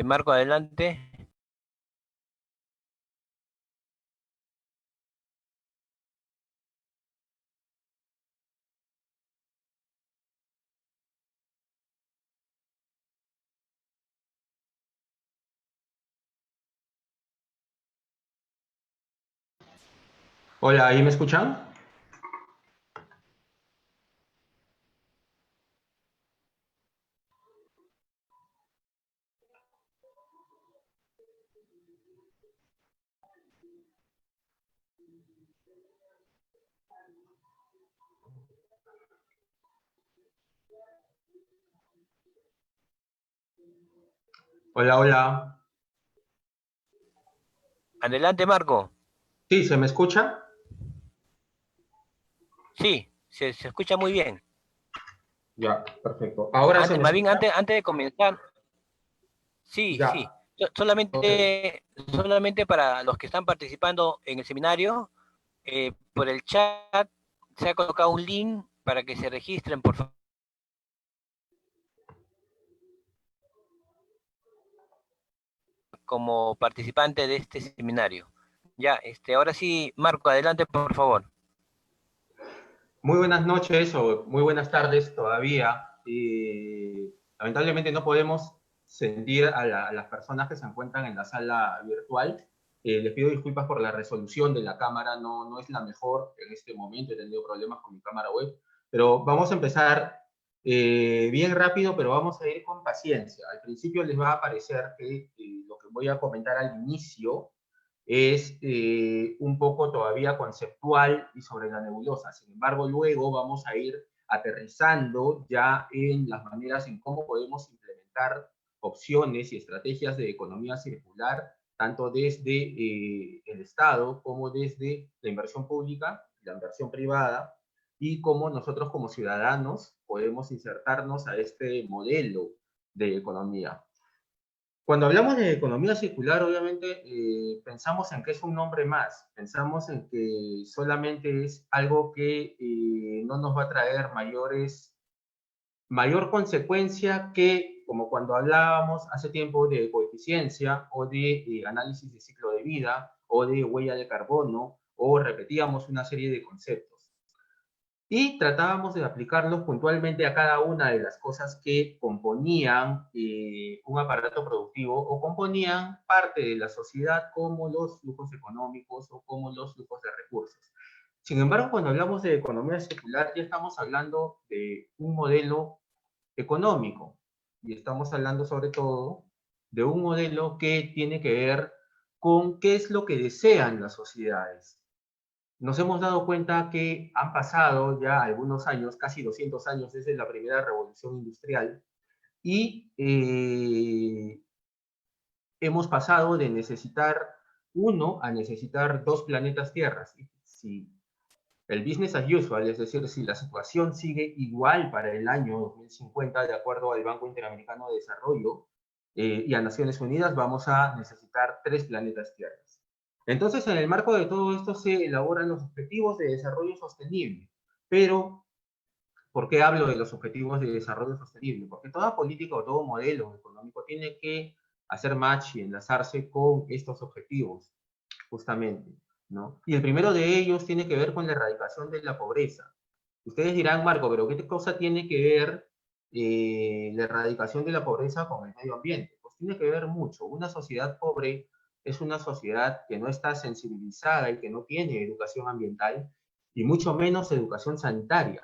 Marco, adelante. Hola, ¿ahí me escuchan? Hola, hola. Adelante, Marco. Sí, ¿se me escucha? Sí, se escucha muy bien. Ya, perfecto. ¿Ahora se Antes, me más bien, escucha? antes de comenzar, sí, sí. Ya, ok. Solamente para los que están participando en el seminario, por el chat se ha colocado un link para que se registren, por favor, como participante de este seminario. Ya, ahora sí, Marco, adelante, por favor. Muy buenas noches o muy buenas tardes todavía. Lamentablemente no podemos sentir a las personas que se encuentran en la sala virtual. Les pido disculpas por la resolución de la cámara, no es la mejor en este momento, he tenido problemas con mi cámara web, pero vamos a empezar bien rápido, pero vamos a ir con paciencia. Al principio les va a parecer que lo que voy a comentar al inicio es un poco todavía conceptual y sobre la nebulosa. Sin embargo, luego vamos a ir aterrizando ya en las maneras en cómo podemos implementar opciones y estrategias de economía circular, tanto desde el Estado como desde la inversión pública, la inversión privada, y cómo nosotros como ciudadanos podemos insertarnos a este modelo de economía. Cuando hablamos de economía circular, obviamente pensamos en que es un nombre más, pensamos en que solamente es algo que no nos va a traer mayor consecuencia que como cuando hablábamos hace tiempo de coeficiencia o de análisis de ciclo de vida o de huella de carbono o repetíamos una serie de conceptos y tratábamos de aplicarlos puntualmente a cada una de las cosas que componían un aparato productivo o componían parte de la sociedad como los flujos económicos o como los flujos de recursos. Sin embargo, cuando hablamos de economía circular, ya estamos hablando de un modelo económico y estamos hablando sobre todo de un modelo que tiene que ver con qué es lo que desean las sociedades. Nos hemos dado cuenta que han pasado ya algunos años, casi 200 años desde la primera revolución industrial, y hemos pasado de necesitar uno a necesitar dos planetas tierras. Si el business as usual, es decir, si la situación sigue igual para el año 2050, de acuerdo al Banco Interamericano de Desarrollo y a Naciones Unidas, vamos a necesitar tres planetas tierras. Entonces, en el marco de todo esto se elaboran los objetivos de desarrollo sostenible. Pero, ¿por qué hablo de los objetivos de desarrollo sostenible? Porque toda política o todo modelo económico tiene que hacer match y enlazarse con estos objetivos, justamente, ¿no? Y el primero de ellos tiene que ver con la erradicación de la pobreza. Ustedes dirán, Marco, pero ¿qué cosa tiene que ver la erradicación de la pobreza con el medio ambiente? Pues tiene que ver mucho. Una sociedad pobre es una sociedad que no está sensibilizada y que no tiene educación ambiental y mucho menos educación sanitaria.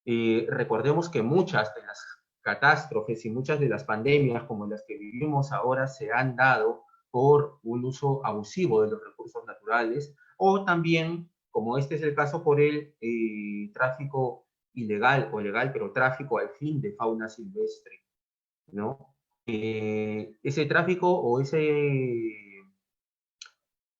Recordemos que muchas de las catástrofes y muchas de las pandemias como las que vivimos ahora se han dado por un uso abusivo de los recursos naturales o también, como este es el caso, por el tráfico ilegal o legal, pero tráfico al fin de fauna silvestre, ¿no? Ese tráfico o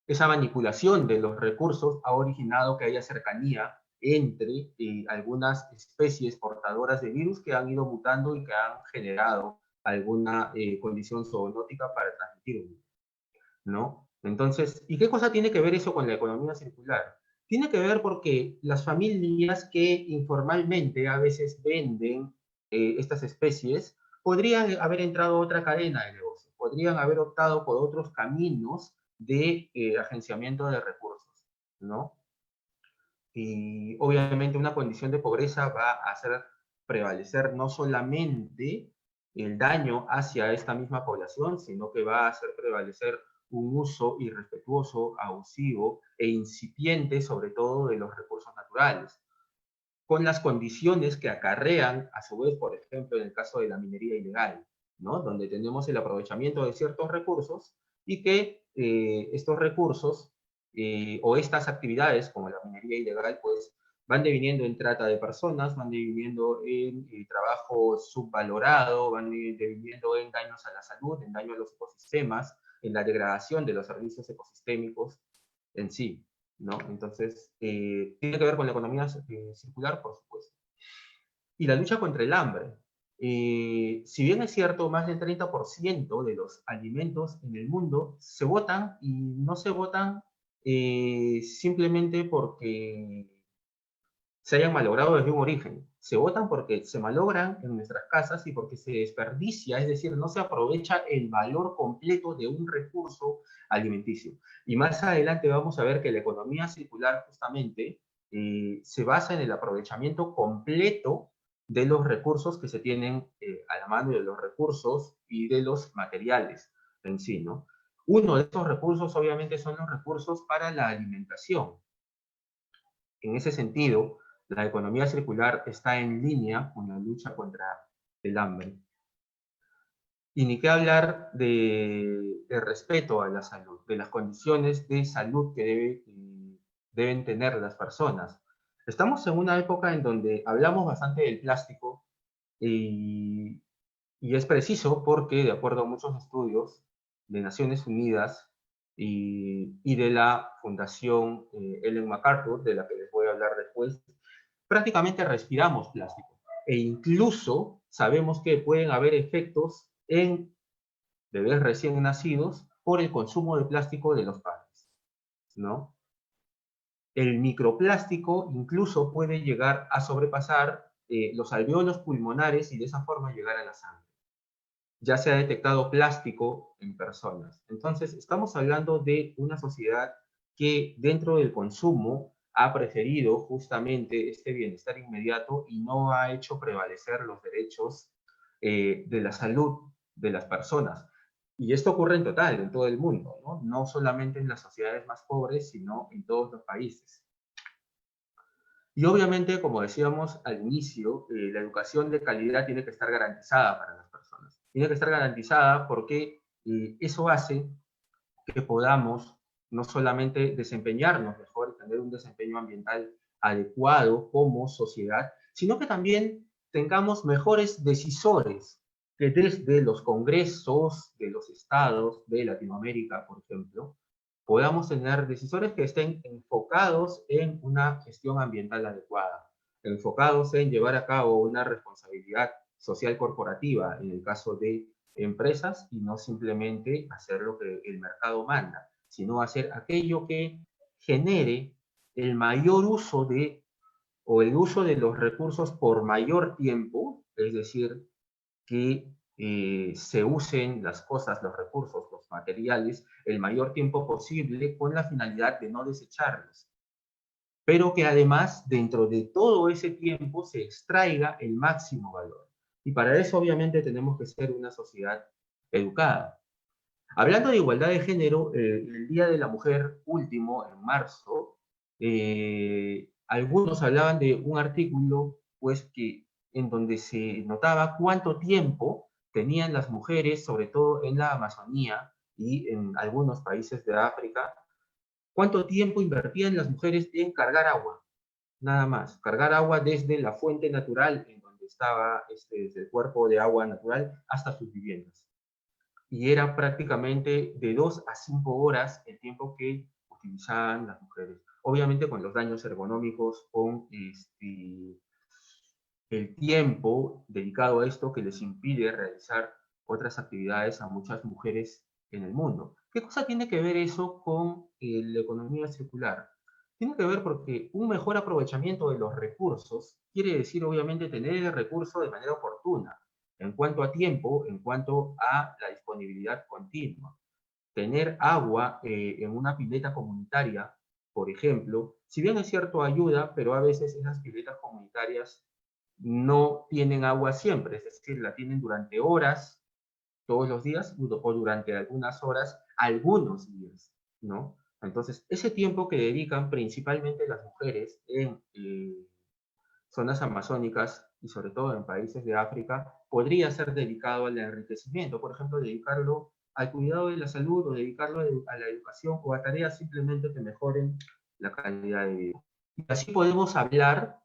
esa manipulación de los recursos ha originado que haya cercanía entre algunas especies portadoras de virus que han ido mutando y que han generado alguna condición zoonótica para transmitir un virus, ¿no? Entonces, ¿y qué cosa tiene que ver eso con la economía circular? Tiene que ver porque las familias que informalmente a veces venden estas especies podrían haber entrado a otra cadena de negocio. podrían haber optado por otros caminos de agenciamiento de recursos, ¿no? Y obviamente una condición de pobreza va a hacer prevalecer no solamente el daño hacia esta misma población, sino que va a hacer prevalecer un uso irrespetuoso, abusivo e incipiente, sobre todo, de los recursos naturales, con las condiciones que acarrean, a su vez, por ejemplo, en el caso de la minería ilegal, ¿no? Donde tenemos el aprovechamiento de ciertos recursos y que estos recursos o estas actividades, como la minería ilegal, pues van deviniendo en trata de personas, van deviniendo en trabajo subvalorado, van deviniendo en daños a la salud, en daño a los ecosistemas, en la degradación de los servicios ecosistémicos en sí, ¿no? Entonces, tiene que ver con la economía circular, por supuesto. Y la lucha contra el hambre. Si bien es cierto, más del 30% de los alimentos en el mundo se botan y no se botan simplemente porque se hayan malogrado desde un origen. Se botan porque se malogran en nuestras casas y porque se desperdicia, es decir, no se aprovecha el valor completo de un recurso alimenticio. Y más adelante vamos a ver que la economía circular justamente se basa en el aprovechamiento completo de los recursos que se tienen a la mano, de los recursos y de los materiales en sí, ¿no? Uno de estos recursos obviamente son los recursos para la alimentación. En ese sentido, la economía circular está en línea con la lucha contra el hambre. Y ni qué hablar de respeto a la salud, de las condiciones de salud que deben tener las personas. Estamos en una época en donde hablamos bastante del plástico y, y es preciso porque, de acuerdo a muchos estudios de Naciones Unidas y de la Fundación Ellen MacArthur, de la que les voy a hablar después, prácticamente respiramos plástico. E incluso sabemos que pueden haber efectos en bebés recién nacidos por el consumo de plástico de los padres, ¿no? El microplástico incluso puede llegar a sobrepasar los alvéolos pulmonares y de esa forma llegar a la sangre. Ya se ha detectado plástico en personas. Entonces, estamos hablando de una sociedad que dentro del consumo ha preferido justamente este bienestar inmediato y no ha hecho prevalecer los derechos de la salud de las personas. Y esto ocurre en total, en todo el mundo, ¿no? No solamente en las sociedades más pobres, sino en todos los países. Y obviamente, como decíamos al inicio, la educación de calidad tiene que estar garantizada para las personas. Tiene que estar garantizada porque eso hace que podamos no solamente desempeñarnos mejor, tener un desempeño ambiental adecuado como sociedad, sino que también tengamos mejores decisores que desde los congresos de los estados de Latinoamérica, por ejemplo, podamos tener decisores que estén enfocados en una gestión ambiental adecuada, enfocados en llevar a cabo una responsabilidad social corporativa en el caso de empresas y no simplemente hacer lo que el mercado manda, sino hacer aquello que genere el mayor uso de o el uso de los recursos por mayor tiempo, es decir, que se usen las cosas, los recursos, los materiales, el mayor tiempo posible con la finalidad de no desecharlos, pero que además dentro de todo ese tiempo se extraiga el máximo valor. Y para eso obviamente tenemos que ser una sociedad educada. Hablando de igualdad de género, el Día de la Mujer último, en marzo, algunos hablaban de un artículo pues, en donde se notaba cuánto tiempo tenían las mujeres, sobre todo en la Amazonía y en algunos países de África, cuánto tiempo invertían las mujeres en cargar agua, nada más, cargar agua desde la fuente natural en donde estaba desde el cuerpo de agua natural hasta sus viviendas. Y era prácticamente de 2 a 5 horas el tiempo que utilizaban las mujeres. Obviamente con los daños ergonómicos, con el tiempo dedicado a esto que les impide realizar otras actividades a muchas mujeres en el mundo. ¿Qué cosa tiene que ver eso con la economía circular? Tiene que ver porque un mejor aprovechamiento de los recursos quiere decir obviamente tener el recurso de manera oportuna. en cuanto a tiempo, en cuanto a la disponibilidad continua. Tener agua en una pileta comunitaria, por ejemplo, si bien es cierto ayuda, pero a veces esas piletas comunitarias no tienen agua siempre, es decir, la tienen durante horas, todos los días, o durante algunas horas, algunos días, ¿no? Entonces, ese tiempo que dedican principalmente las mujeres en zonas amazónicas y sobre todo en países de África, podría ser dedicado al enriquecimiento, por ejemplo, dedicarlo al cuidado de la salud o dedicarlo a la educación o a tareas simplemente que mejoren la calidad de vida. Y así podemos hablar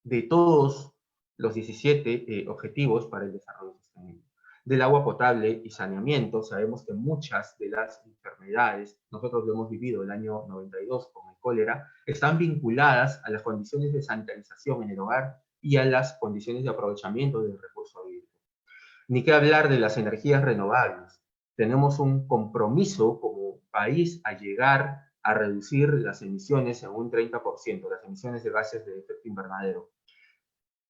de todos los 17 objetivos para el desarrollo sostenible. Del agua potable y saneamiento, sabemos que muchas de las enfermedades, nosotros lo hemos vivido el año 92 con el cólera, están vinculadas a las condiciones de sanitarización en el hogar y a las condiciones de aprovechamiento del recurso hídrico. Ni qué hablar de las energías renovables. Tenemos un compromiso como país a llegar a reducir las emisiones en un 30%, las emisiones de gases de efecto invernadero.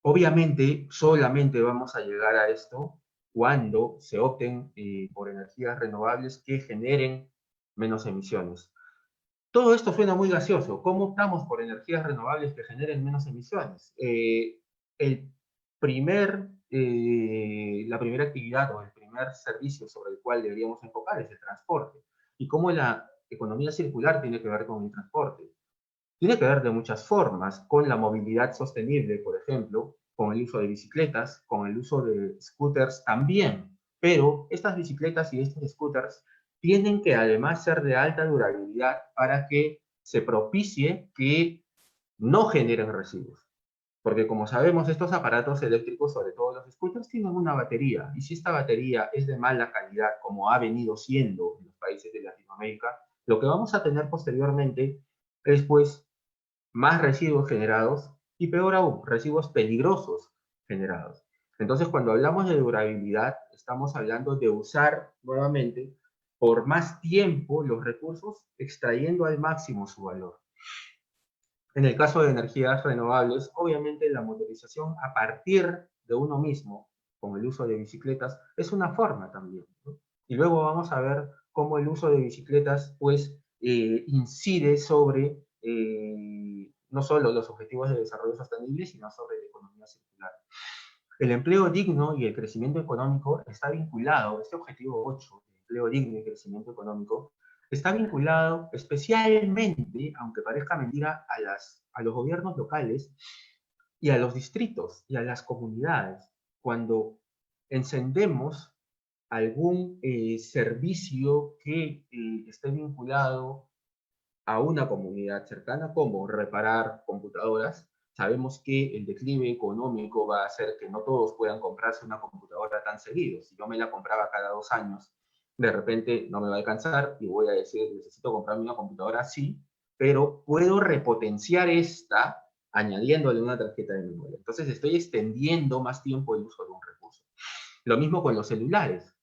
Obviamente, solamente vamos a llegar a esto cuando se opten por energías renovables que generen menos emisiones. Todo esto suena muy gaseoso. ¿Cómo optamos por energías renovables que generen menos emisiones? El la primera actividad o el primer servicio sobre el cual deberíamos enfocar es el transporte. ¿Y cómo la economía circular tiene que ver con el transporte? Tiene que ver de muchas formas, con la movilidad sostenible, por ejemplo, con el uso de bicicletas, con el uso de scooters también. Pero estas bicicletas y estos scooters tienen que además ser de alta durabilidad para que se propicie que no generen residuos. Porque como sabemos, estos aparatos eléctricos, sobre todo los scooters, tienen una batería. Y si esta batería es de mala calidad, como ha venido siendo en los países de Latinoamérica, lo que vamos a tener posteriormente es pues más residuos generados y peor aún, residuos peligrosos generados. Entonces, cuando hablamos de durabilidad, estamos hablando de usar nuevamente por más tiempo los recursos, extrayendo al máximo su valor. En el caso de energías renovables, obviamente la motorización a partir de uno mismo, con el uso de bicicletas, es una forma también, ¿no? Y luego vamos a ver cómo el uso de bicicletas, pues, incide sobre no solo los objetivos de desarrollo sostenible, sino sobre la economía circular. El empleo digno y el crecimiento económico está vinculado, este objetivo 8, el empleo digno y crecimiento económico, está vinculado especialmente, aunque parezca mentira, a los gobiernos locales y a los distritos y a las comunidades. Cuando encendemos algún servicio que esté vinculado a una comunidad cercana, como reparar computadoras, sabemos que el declive económico va a hacer que no todos puedan comprarse una computadora tan seguido. Si yo me la compraba cada 2 años, de repente no me va a alcanzar y voy a decir, necesito comprarme una computadora, sí, pero puedo repotenciar esta añadiéndole una tarjeta de memoria. Entonces estoy extendiendo más tiempo el uso de un recurso. Lo mismo con los celulares.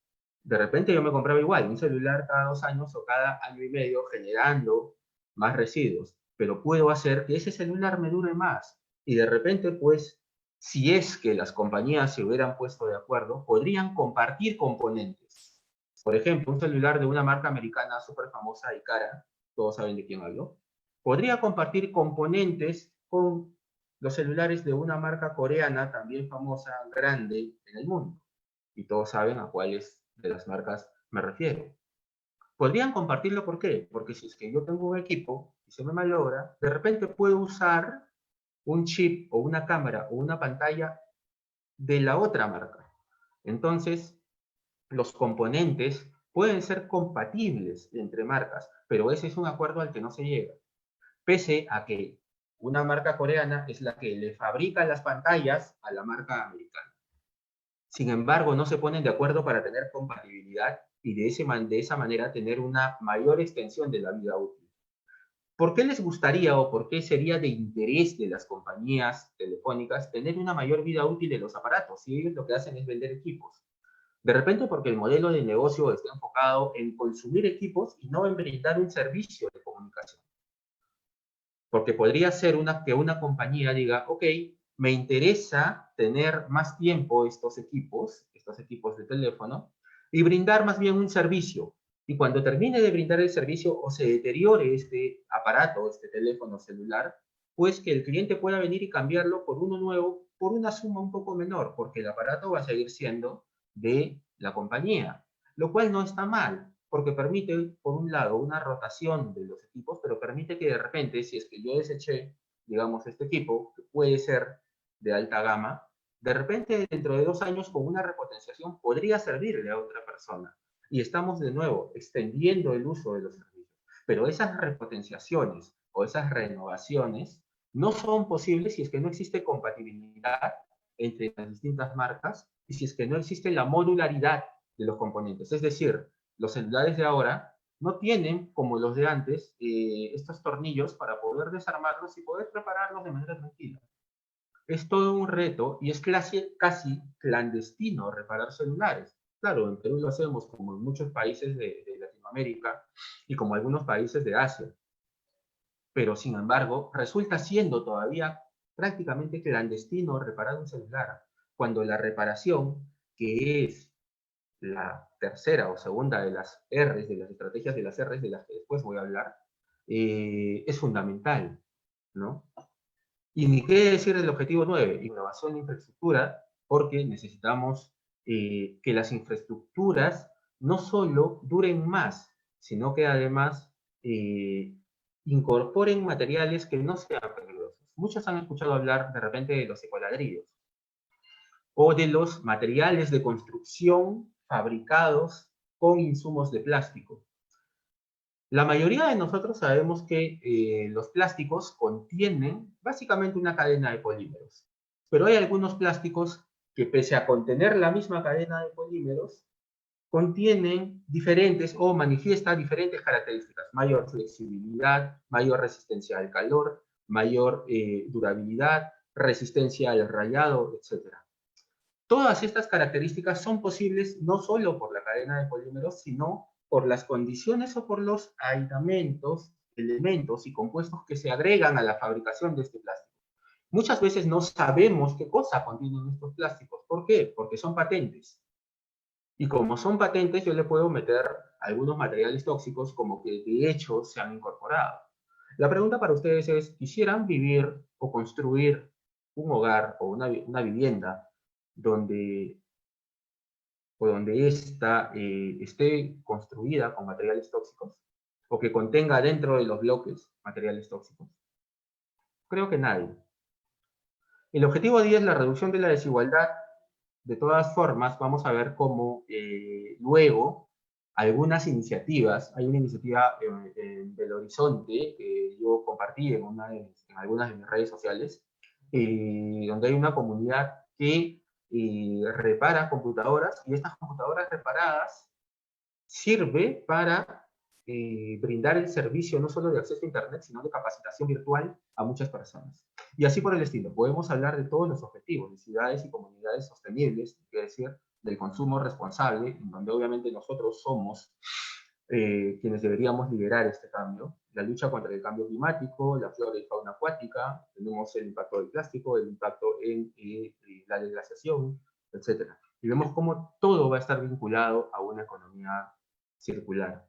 De repente yo me compraba igual, un celular cada 2 años o cada año y medio generando más residuos, pero puedo hacer que ese celular me dure más. Y de repente, pues, si es que las compañías se hubieran puesto de acuerdo, podrían compartir componentes. Por ejemplo, un celular de una marca americana súper famosa y cara, todos saben de quién hablo, podría compartir componentes con los celulares de una marca coreana también famosa, grande en el mundo. Y todos saben a cuáles de las marcas me refiero. Podrían compartirlo, ¿por qué? Porque si es que yo tengo un equipo y se me malogra, de repente puedo usar un chip o una cámara o una pantalla de la otra marca. Entonces, los componentes pueden ser compatibles entre marcas, pero ese es un acuerdo al que no se llega. Pese a que una marca coreana es la que le fabrica las pantallas a la marca americana. Sin embargo, no se ponen de acuerdo para tener compatibilidad y de esa manera tener una mayor extensión de la vida útil. ¿Por qué les gustaría o por qué sería de interés de las compañías telefónicas tener una mayor vida útil de los aparatos si ellos lo que hacen es vender equipos? De repente porque el modelo de negocio está enfocado en consumir equipos y no en brindar un servicio de comunicación. Porque podría ser que una compañía diga, ok, me interesa tener más tiempo estos equipos de teléfono, y brindar más bien un servicio. Y cuando termine de brindar el servicio o se deteriore este aparato, este teléfono celular, pues que el cliente pueda venir y cambiarlo por uno nuevo por una suma un poco menor, porque el aparato va a seguir siendo de la compañía, lo cual no está mal, porque permite, por un lado, una rotación de los equipos, pero permite que de repente, si es que yo deseché, digamos, este equipo, que puede ser de alta gama, de repente dentro de 2 años con una repotenciación podría servirle a otra persona. Y estamos de nuevo extendiendo el uso de los servicios. Pero esas repotenciaciones o esas renovaciones no son posibles si es que no existe compatibilidad entre las distintas marcas y si es que no existe la modularidad de los componentes. Es decir, los celulares de ahora no tienen, como los de antes, estos tornillos para poder desarmarlos y poder prepararlos de manera tranquila. Es todo un reto y es casi clandestino reparar celulares. Claro, en Perú lo hacemos como en muchos países de Latinoamérica y como algunos países de Asia. Pero sin embargo, resulta siendo todavía prácticamente clandestino reparar un celular, cuando la reparación, que es la tercera o segunda de las R's, de las estrategias de las R's de las que después voy a hablar, es fundamental, ¿no? Y ni qué decir del objetivo 9, innovación de infraestructura, porque necesitamos que las infraestructuras no solo duren más, sino que además incorporen materiales que no sean peligrosos. Muchos han escuchado hablar de repente de los ecoladrillos o de los materiales de construcción fabricados con insumos de plástico. La mayoría de nosotros sabemos que los plásticos contienen básicamente una cadena de polímeros, pero hay algunos plásticos que pese a contener la misma cadena de polímeros, contienen diferentes o manifiestan diferentes características: mayor flexibilidad, mayor resistencia al calor, mayor durabilidad, resistencia al rayado, etc. Todas estas características son posibles no solo por la cadena de polímeros, sino por las condiciones o por los aditamentos, elementos y compuestos que se agregan a la fabricación de este plástico. Muchas veces no sabemos qué cosa contienen estos plásticos. ¿Por qué? Porque son patentes. Y como son patentes, yo le puedo meter algunos materiales tóxicos como que de hecho se han incorporado. La pregunta para ustedes es: ¿quisieran vivir o construir un hogar o una vivienda donde ésta esté construida con materiales tóxicos o que contenga dentro de los bloques materiales tóxicos? Creo que nadie. El objetivo 10 es la reducción de la desigualdad. De todas formas, vamos a ver cómo luego algunas iniciativas, hay una iniciativa en Belo Horizonte que yo compartí en algunas de mis redes sociales, donde hay una comunidad que repara computadoras, y estas computadoras reparadas sirve para brindar el servicio no solo de acceso a Internet, sino de capacitación virtual a muchas personas. Y así por el estilo. Podemos hablar de todos los objetivos, de ciudades y comunidades sostenibles, quiere decir, del consumo responsable, en donde obviamente nosotros somos quienes deberíamos liderar este cambio. La lucha contra el cambio climático, la flora y fauna acuática, tenemos el impacto del plástico, el impacto en la desglaciación, etc. Y vemos cómo todo va a estar vinculado a una economía circular.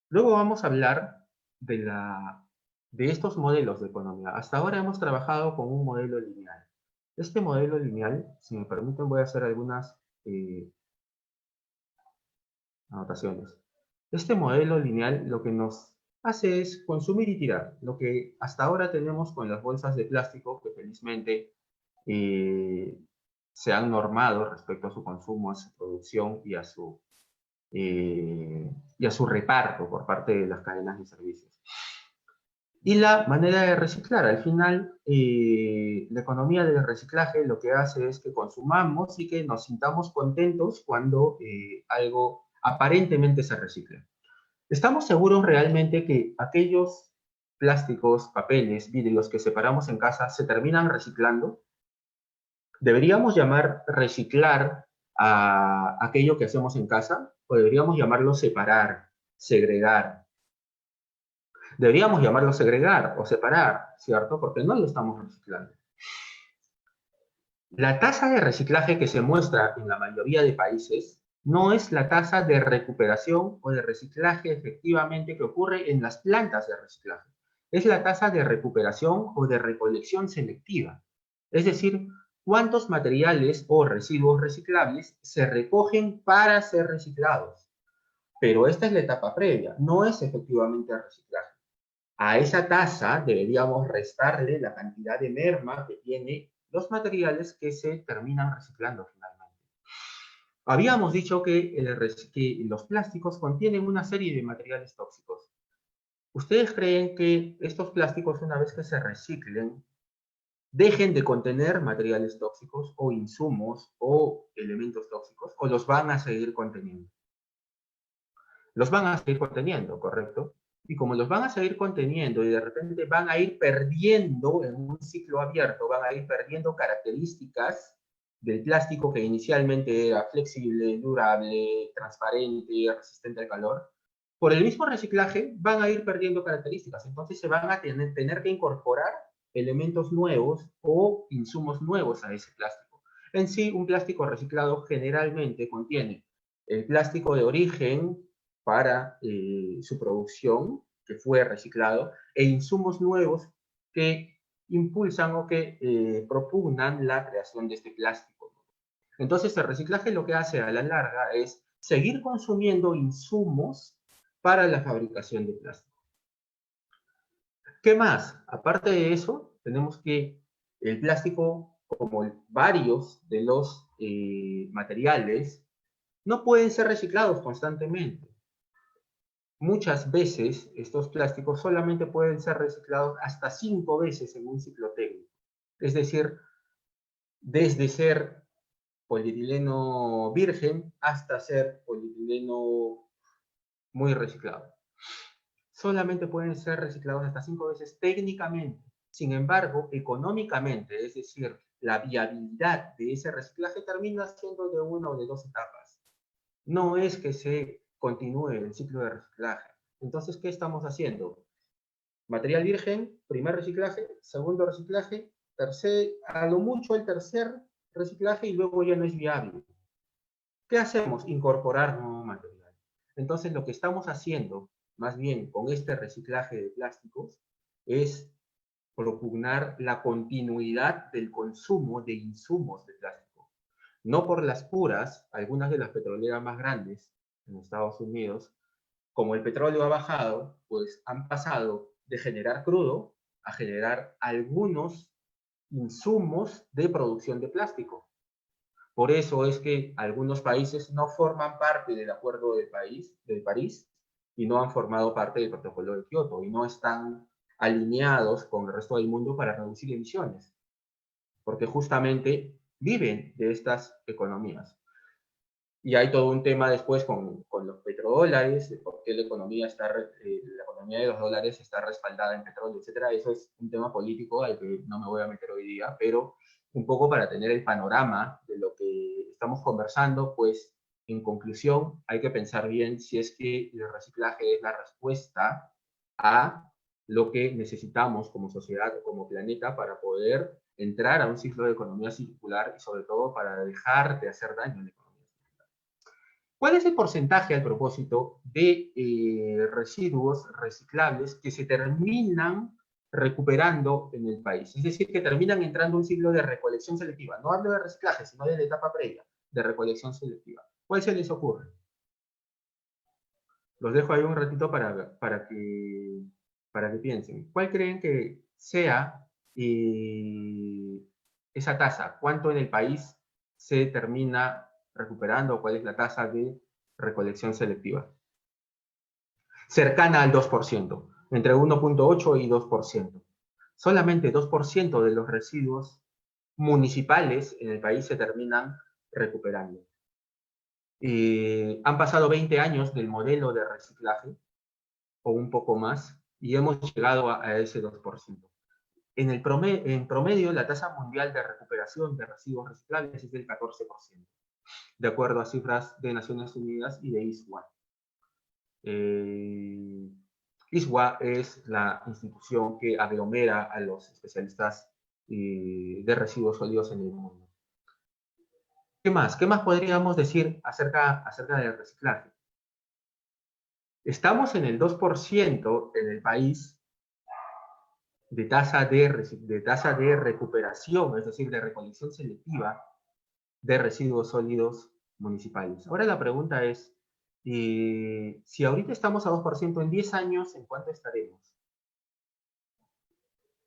Luego vamos a hablar de estos modelos de economía. Hasta ahora hemos trabajado con un modelo lineal. Este modelo lineal, si me permiten, voy a hacer algunas anotaciones. Este modelo lineal lo que nos hace es consumir y tirar. Lo que hasta ahora tenemos con las bolsas de plástico, que felizmente se han normado respecto a su consumo, a su producción y a su reparto por parte de las cadenas de servicios. Y la manera de reciclar. Al final, la economía del reciclaje lo que hace es que consumamos y que nos sintamos contentos cuando algo aparentemente se recicla. ¿Estamos seguros realmente que aquellos plásticos, papeles, vidrios que separamos en casa se terminan reciclando? ¿Deberíamos llamar reciclar a aquello que hacemos en casa? ¿O deberíamos llamarlo separar, segregar? Deberíamos llamarlo segregar o separar, ¿cierto? Porque no lo estamos reciclando. La tasa de reciclaje que se muestra en la mayoría de países no es la tasa de recuperación o de reciclaje efectivamente que ocurre en las plantas de reciclaje. Es la tasa de recuperación o de recolección selectiva. Es decir, cuántos materiales o residuos reciclables se recogen para ser reciclados. Pero esta es la etapa previa, no es efectivamente el reciclaje. A esa tasa deberíamos restarle la cantidad de merma que tiene los materiales que se terminan reciclando finalmente. Habíamos dicho que los plásticos contienen una serie de materiales tóxicos. ¿Ustedes creen que estos plásticos, una vez que se reciclen, dejen de contener materiales tóxicos o insumos o elementos tóxicos, o los van a seguir conteniendo? Los van a seguir conteniendo, ¿correcto? Y como los van a seguir conteniendo y de repente van a ir perdiendo en un ciclo abierto, van a ir perdiendo características del plástico que inicialmente era flexible, durable, transparente, resistente al calor, por el mismo reciclaje van a ir perdiendo características. Entonces se van a tener que incorporar elementos nuevos o insumos nuevos a ese plástico. En sí, un plástico reciclado generalmente contiene el plástico de origen para su producción, que fue reciclado, e insumos nuevos que impulsan o que propugnan la creación de este plástico. Entonces, el reciclaje lo que hace a la larga es seguir consumiendo insumos para la fabricación de plástico. ¿Qué más? Aparte de eso, tenemos que el plástico, como varios de los materiales, no pueden ser reciclados constantemente. Muchas veces estos plásticos solamente pueden ser reciclados hasta 5 veces en un ciclo técnico. Es decir, desde ser polietileno virgen hasta ser polietileno muy reciclado. Solamente pueden ser reciclados hasta 5 veces técnicamente. Sin embargo, económicamente, es decir, la viabilidad de ese reciclaje termina siendo de 1 o de 2 etapas. No es que se continúe el ciclo de reciclaje. Entonces, ¿qué estamos haciendo? Material virgen, primer reciclaje, segundo reciclaje, a lo mucho el tercer reciclaje y luego ya no es viable. ¿Qué hacemos? Incorporar nuevo material. Entonces, lo que estamos haciendo, más bien con este reciclaje de plásticos, es propugnar la continuidad del consumo de insumos de plástico. No por las puras, algunas de las petroleras más grandes en Estados Unidos, como el petróleo ha bajado, pues han pasado de generar crudo a generar algunos insumos de producción de plástico. Por eso es que algunos países no forman parte del Acuerdo de París y no han formado parte del Protocolo de Kioto y no están alineados con el resto del mundo para reducir emisiones, porque justamente viven de estas economías. Y hay todo un tema después con los petrodólares, de por qué la economía de los dólares está respaldada en petróleo, etcétera. Eso es un tema político al que no me voy a meter hoy día, pero un poco para tener el panorama de lo que estamos conversando, pues en conclusión hay que pensar bien si es que el reciclaje es la respuesta a lo que necesitamos como sociedad o como planeta para poder entrar a un ciclo de economía circular y sobre todo para dejar de hacer daño a la economía. ¿Cuál es el porcentaje, al propósito, de residuos reciclables que se terminan recuperando en el país? Es decir, que terminan entrando a un ciclo de recolección selectiva. No hablo de reciclaje, sino de la etapa previa, de recolección selectiva. ¿Cuál se les ocurre? Los dejo ahí un ratito para que piensen. ¿Cuál creen que sea esa tasa? ¿Cuánto en el país se termina recuperando? ¿Cuál es la tasa de recolección selectiva? Cercana al 2%, entre 1.8 y 2%. Solamente 2% de los residuos municipales en el país se terminan recuperando. Han pasado 20 años del modelo de reciclaje, o un poco más, y hemos llegado a ese 2%. En promedio, la tasa mundial de recuperación de residuos reciclables es del 14%, de acuerdo a cifras de Naciones Unidas y de ISWA. ISWA es la institución que aglomera a los especialistas de residuos sólidos en el mundo. ¿Qué más? ¿Qué más podríamos decir acerca del reciclaje? Estamos en el 2% en el país de tasa de recuperación, es decir, de recolección selectiva de residuos sólidos municipales. Ahora la pregunta es, si ahorita estamos a 2%, en 10 años, ¿en cuánto estaremos?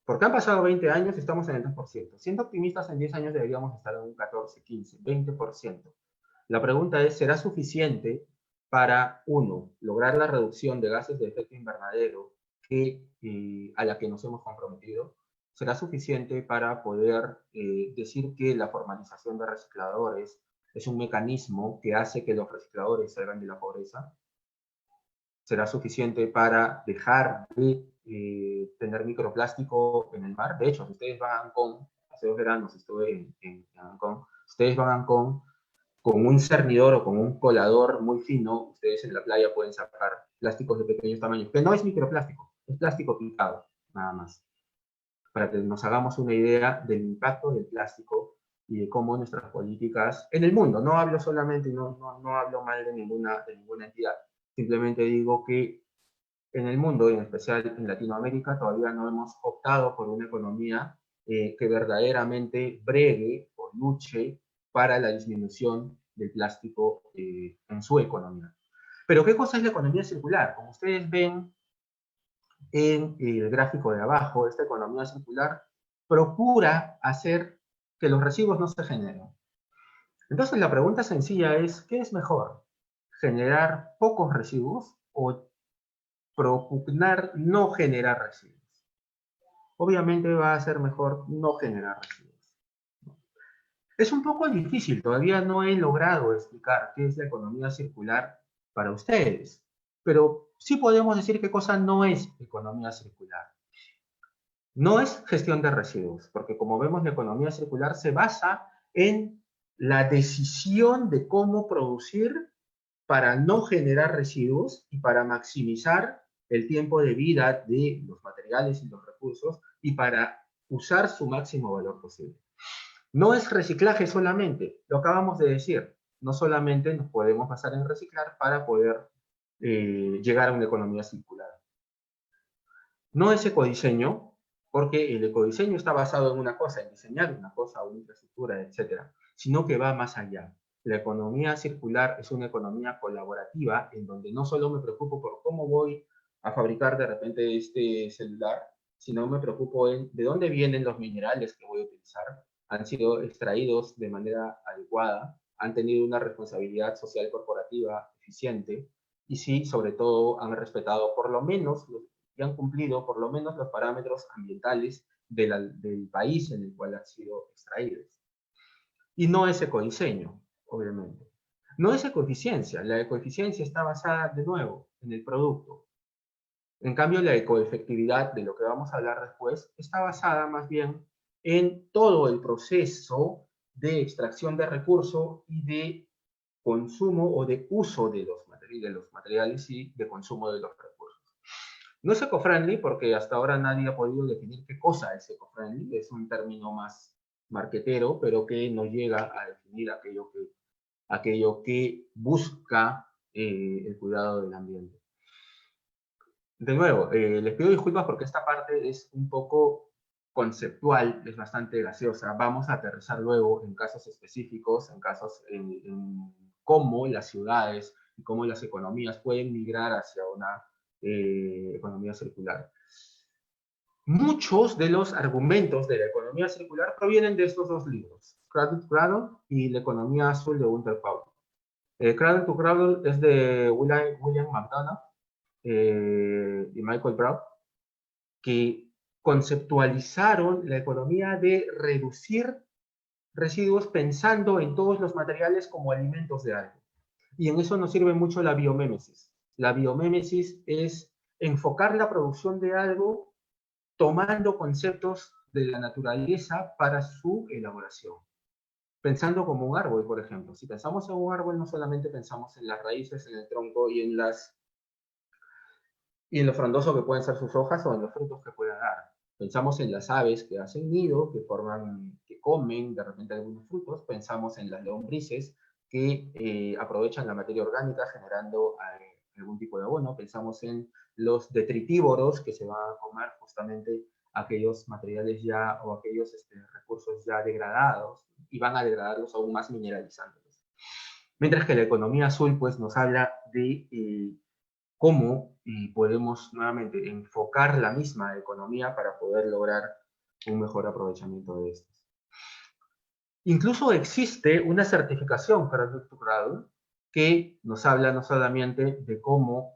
Porque han pasado 20 años y estamos en el 2%. Siendo optimistas, en 10 años deberíamos estar en un 14, 15, 20%. La pregunta es, ¿será suficiente para, uno, lograr la reducción de gases de efecto invernadero a la que nos hemos comprometido? ¿Será suficiente para poder decir que la formalización de recicladores es un mecanismo que hace que los recicladores salgan de la pobreza? ¿Será suficiente para dejar de tener microplástico en el mar? De hecho, si ustedes van a Ancón, hace 2 veranos estuve en Ancón, ustedes van a Ancón, con un cernidor o con un colador muy fino, ustedes en la playa pueden sacar plásticos de pequeños tamaños, que no es microplástico, es plástico pintado, nada más. Para que nos hagamos una idea del impacto del plástico y de cómo nuestras políticas, en el mundo, no hablo solamente, no hablo mal de ninguna entidad, simplemente digo que en el mundo, y en especial en Latinoamérica, todavía no hemos optado por una economía que verdaderamente bregue o luche para la disminución del plástico en su economía. Pero ¿qué cosa es la economía circular? Como ustedes ven en el gráfico de abajo, esta economía circular procura hacer que los residuos no se generen. Entonces la pregunta sencilla es, ¿qué es mejor? ¿Generar pocos residuos o propugnar no generar residuos? Obviamente va a ser mejor no generar residuos. Es un poco difícil, todavía no he logrado explicar qué es la economía circular para ustedes, pero sí podemos decir qué cosa no es economía circular. No es gestión de residuos, porque como vemos la economía circular se basa en la decisión de cómo producir para no generar residuos y para maximizar el tiempo de vida de los materiales y los recursos y para usar su máximo valor posible. No es reciclaje solamente, lo acabamos de decir, no solamente nos podemos basar en reciclar para poder llegar a una economía circular. No es ecodiseño, porque el ecodiseño está basado en una cosa, en diseñar una cosa, una infraestructura, etcétera, sino que va más allá. La economía circular es una economía colaborativa en donde no solo me preocupo por cómo voy a fabricar de repente este celular, sino me preocupo en de dónde vienen los minerales que voy a utilizar. Han sido extraídos de manera adecuada, han tenido una responsabilidad social corporativa eficiente y sí, sobre todo, han respetado por lo menos y han cumplido por lo menos los parámetros ambientales del país en el cual han sido extraídos. Y no es ecodiseño, obviamente. No es ecoeficiencia. La ecoeficiencia está basada, de nuevo, en el producto. En cambio, la ecoefectividad, de lo que vamos a hablar después, está basada más bien en todo el proceso de extracción de recursos y de consumo o de uso de los materiales y de consumo de los recursos. No es eco-friendly porque hasta ahora nadie ha podido definir qué cosa es eco-friendly. Es un término más marquetero, pero que no llega a definir aquello que busca el cuidado del ambiente. De nuevo, les pido disculpas porque esta parte es un poco conceptual, es bastante gaseosa. Vamos a aterrizar luego en casos específicos, en cómo las ciudades y cómo las economías pueden migrar hacia una economía circular. Muchos de los argumentos de la economía circular provienen de estos dos libros, Cradle to Cradle y La economía azul de Gunter Pauli. Cradle to Cradle es de William McDonough y Michael Brown, que conceptualizaron la economía de reducir residuos pensando en todos los materiales como alimentos de algo. Y en eso nos sirve mucho la biomémesis. La biomémesis es enfocar la producción de algo tomando conceptos de la naturaleza para su elaboración. Pensando como un árbol, por ejemplo. Si pensamos en un árbol, no solamente pensamos en las raíces, en el tronco y en lo frondoso que pueden ser sus hojas o en los frutos que pueda dar. Pensamos en las aves que hacen nido, que comen de repente algunos frutos. Pensamos en las lombrices que aprovechan la materia orgánica generando algún tipo de abono. Pensamos en los detritívoros que se van a comer justamente aquellos materiales ya o aquellos recursos ya degradados y van a degradarlos aún más mineralizándolos. Mientras que la economía azul pues nos habla de cómo podemos nuevamente enfocar la misma economía para poder lograr un mejor aprovechamiento de estos. Incluso existe una certificación para el doctorado que nos habla no solamente de cómo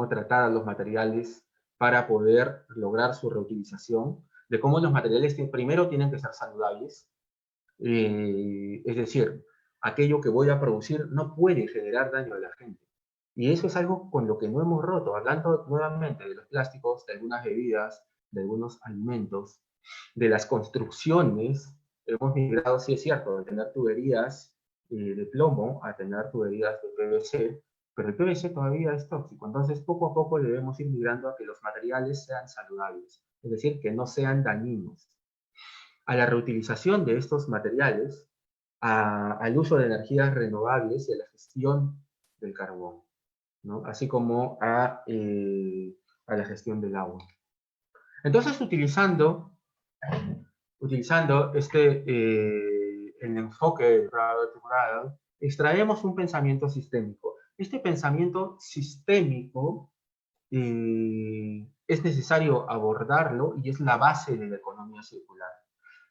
tratar a los materiales para poder lograr su reutilización, de cómo los materiales primero tienen que ser saludables, es decir, aquello que voy a producir no puede generar daño a la gente. Y eso es algo con lo que no hemos roto, hablando nuevamente de los plásticos, de algunas bebidas, de algunos alimentos, de las construcciones. Hemos migrado, sí es cierto, de tener tuberías de plomo a tener tuberías de PVC, pero el PVC todavía es tóxico. Entonces, poco a poco debemos ir migrando a que los materiales sean saludables, es decir, que no sean dañinos. A la reutilización de estos materiales, al uso de energías renovables y a la gestión del carbón, ¿no? Así como a la gestión del agua. Entonces, utilizando el enfoque de Brother to Brother, extraemos un pensamiento sistémico. Este pensamiento sistémico es necesario abordarlo y es la base de la economía circular.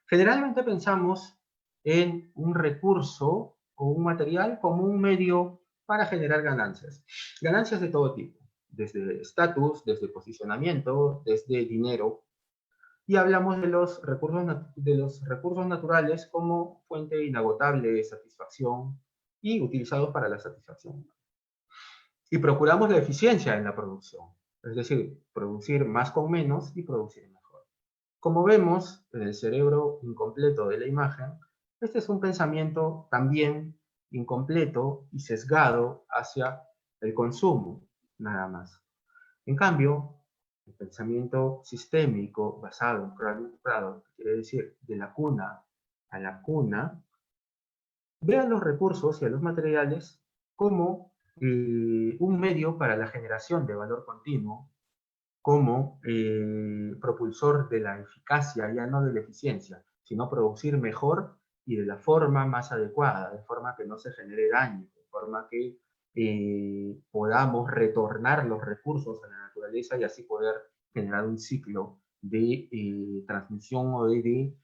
Generalmente pensamos en un recurso o un material como un medio para generar ganancias. Ganancias de todo tipo, desde estatus, desde posicionamiento, desde dinero. Y hablamos de los recursos naturales como fuente inagotable de satisfacción y utilizados para la satisfacción. Y procuramos la eficiencia en la producción, es decir, producir más con menos y producir mejor. Como vemos en el cerebro incompleto de la imagen, este es un pensamiento también incompleto y sesgado hacia el consumo, nada más. En cambio, el pensamiento sistémico basado en Product, quiere decir de la cuna a la cuna, ve a los recursos y a los materiales como un medio para la generación de valor continuo, como propulsor de la eficacia, ya no de la eficiencia, sino producir mejor y de la forma más adecuada, de forma que no se genere daño, de forma que podamos retornar los recursos a la naturaleza y así poder generar un ciclo de transmisión o de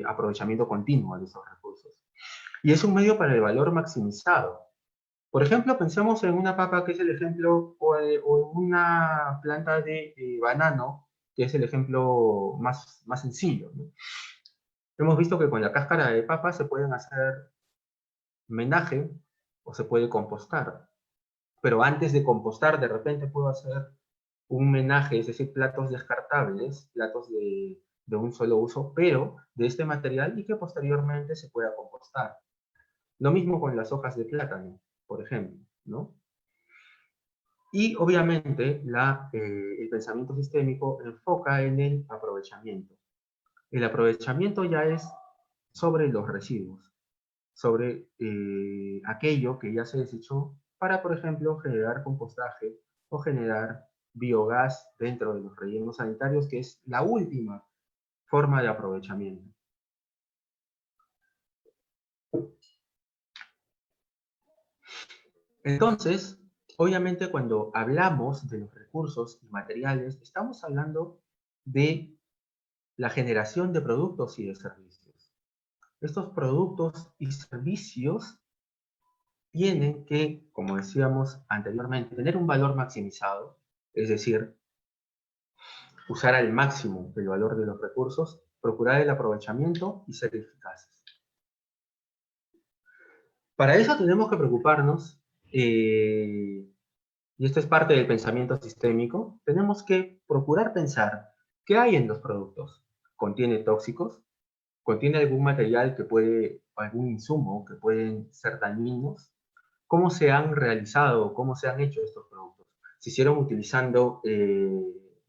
aprovechamiento continuo de esos recursos. Y es un medio para el valor maximizado. Por ejemplo, pensemos en una papa, que es el ejemplo, o en una planta de banano, que es el ejemplo más sencillo, ¿no? Hemos visto que con la cáscara de papa se pueden hacer menaje o se puede compostar. Pero antes de compostar, de repente puedo hacer un menaje, es decir, platos descartables, platos de un solo uso, pero de este material y que posteriormente se pueda compostar. Lo mismo con las hojas de plátano, por ejemplo, ¿no? Y obviamente el pensamiento sistémico enfoca en el aprovechamiento. El aprovechamiento ya es sobre los residuos, sobre aquello que ya se desechó para, por ejemplo, generar compostaje o generar biogás dentro de los rellenos sanitarios, que es la última forma de aprovechamiento. Entonces, obviamente cuando hablamos de los recursos y materiales, estamos hablando de la generación de productos y de servicios. Estos productos y servicios tienen que, como decíamos anteriormente, tener un valor maximizado, es decir, usar al máximo el valor de los recursos, procurar el aprovechamiento y ser eficaces. Para eso tenemos que preocuparnos, y esto es parte del pensamiento sistémico, tenemos que procurar pensar qué hay en los productos. ¿Contiene tóxicos? ¿Contiene algún material que puede, algún insumo que pueden ser dañinos? ¿Cómo se han realizado, cómo se han hecho estos productos? ¿Se hicieron utilizando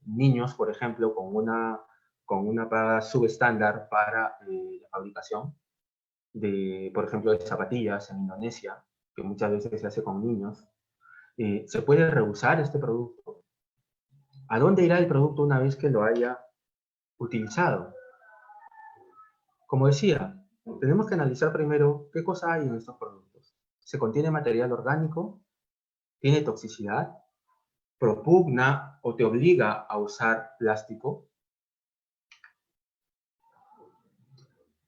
niños, por ejemplo, con una paga subestándar para la fabricación de, por ejemplo, de zapatillas en Indonesia, que muchas veces se hace con niños. ¿Se puede rehusar este producto? ¿A dónde irá el producto una vez que lo haya utilizado? Como decía, tenemos que analizar primero qué cosa hay en estos productos. ¿Se contiene material orgánico? ¿Tiene toxicidad? ¿Propugna o te obliga a usar plástico?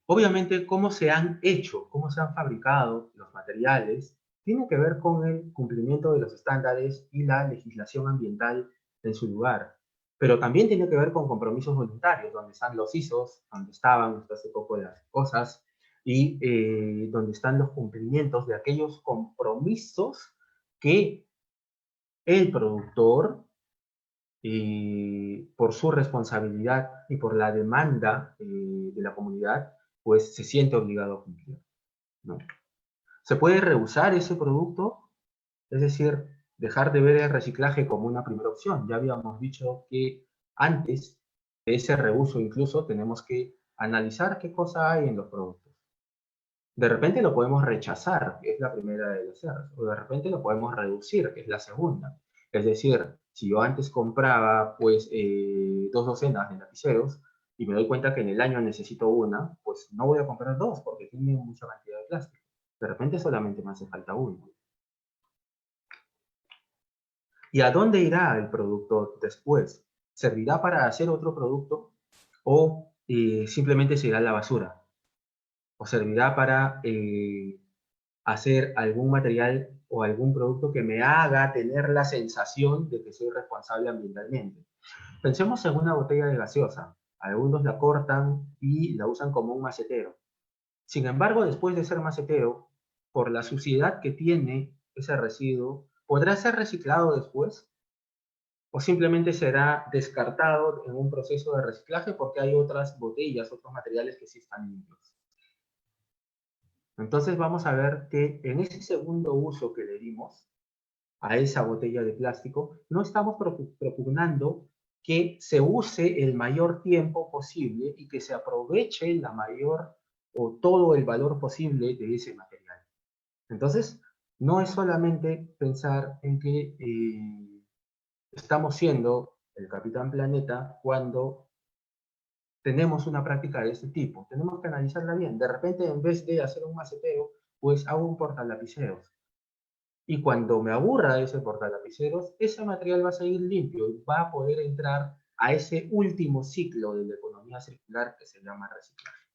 Obviamente, cómo se han hecho, cómo se han fabricado los materiales, tiene que ver con el cumplimiento de los estándares y la legislación ambiental en su lugar. Pero también tiene que ver con compromisos voluntarios, donde están los ISOs, donde estaban hasta hace poco las cosas, y donde están los cumplimientos de aquellos compromisos que el productor, por su responsabilidad y por la demanda de la comunidad, pues se siente obligado a cumplir, ¿no? ¿Se puede rehusar ese producto? Es decir, dejar de ver el reciclaje como una primera opción. Ya habíamos dicho que antes de ese reuso incluso tenemos que analizar qué cosa hay en los productos. De repente lo podemos rechazar, que es la primera de las R's, o de repente lo podemos reducir, que es la segunda. Es decir, si yo antes compraba pues 2 docenas de lapiceros y me doy cuenta que en el año necesito una, pues no voy a comprar 2 porque tiene mucha cantidad de plástico. De repente solamente me hace falta uno. ¿Y a dónde irá el producto después? ¿Servirá para hacer otro producto o simplemente se irá a la basura? ¿O servirá para hacer algún material o algún producto que me haga tener la sensación de que soy responsable ambientalmente? Pensemos en una botella de gaseosa. Algunos la cortan y la usan como un macetero. Sin embargo, después de ser macetero, por la suciedad que tiene ese residuo, ¿podrá ser reciclado después? ¿O simplemente será descartado en un proceso de reciclaje porque hay otras botellas, otros materiales que sí están limpios? Entonces vamos a ver que en ese segundo uso que le dimos a esa botella de plástico, no estamos propugnando que se use el mayor tiempo posible y que se aproveche la mayor o todo el valor posible de ese material. Entonces, no es solamente pensar en que estamos siendo el Capitán Planeta cuando tenemos una práctica de este tipo. Tenemos que analizarla bien. De repente, en vez de hacer un macetero, pues hago un portalapiceros. Y cuando me aburra ese portalapiceros, ese material va a seguir limpio y va a poder entrar a ese último ciclo de la economía circular que se llama reciclaje.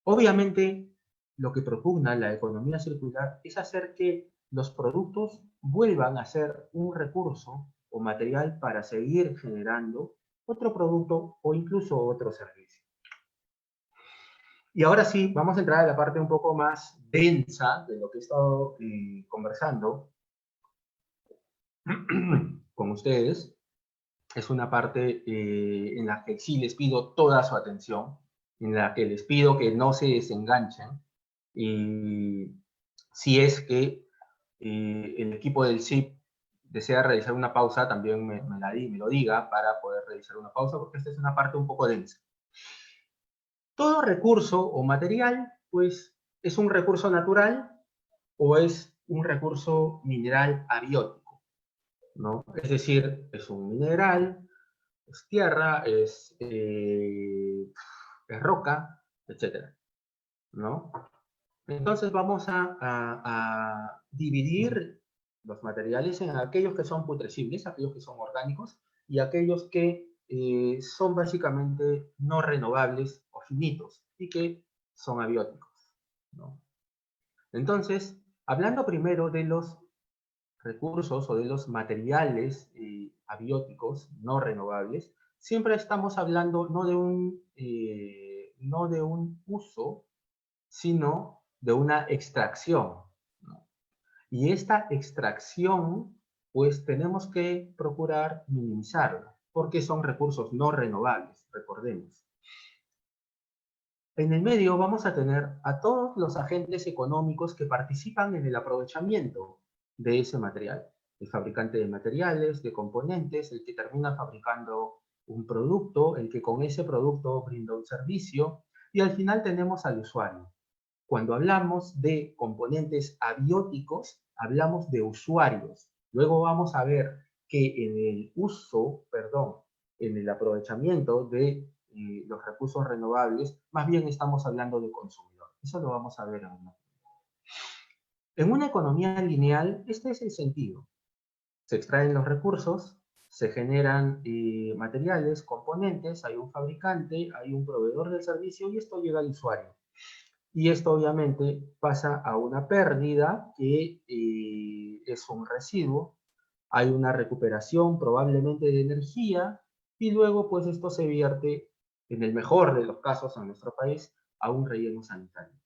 Obviamente, lo que propugna la economía circular es hacer que los productos vuelvan a ser un recurso o material para seguir generando otro producto o incluso otro servicio. Y ahora sí, vamos a entrar a la parte un poco más densa de lo que he estado conversando con ustedes. Es una parte en la que sí les pido toda su atención, en la que les pido que no se desenganchen. Y si es que el equipo del CIP desea realizar una pausa, también me lo diga para poder realizar una pausa, porque esta es una parte un poco densa. Todo recurso o material, pues, es un recurso natural o es un recurso mineral abiótico, ¿no? Es decir, es un mineral, es tierra, es roca, etcétera, ¿no? Entonces vamos a dividir los materiales en aquellos que son putrescibles, aquellos que son orgánicos, y aquellos que son básicamente no renovables o finitos, y que son abióticos, ¿no? Entonces, hablando primero de los recursos o de los materiales abióticos no renovables, siempre estamos hablando no de un uso, sino de una extracción, ¿no? Y esta extracción, pues tenemos que procurar minimizarla, porque son recursos no renovables, recordemos. En el medio vamos a tener a todos los agentes económicos que participan en el aprovechamiento de ese material. el fabricante de materiales, de componentes, el que termina fabricando un producto, el que con ese producto brinda un servicio, y al final tenemos al usuario. Cuando hablamos de componentes abióticos, hablamos de usuarios. Luego vamos a ver que en el uso, perdón, en el aprovechamiento de los recursos renovables, más bien estamos hablando de consumidor. Eso lo vamos a ver ahora. En una economía lineal, este es el sentido. Se extraen los recursos, se generan materiales, componentes, hay un fabricante, hay un proveedor del servicio y esto llega al usuario. Y esto obviamente pasa a una pérdida que es un residuo, hay una recuperación probablemente de energía y luego pues esto se vierte, en el mejor de los casos en nuestro país, a un relleno sanitario.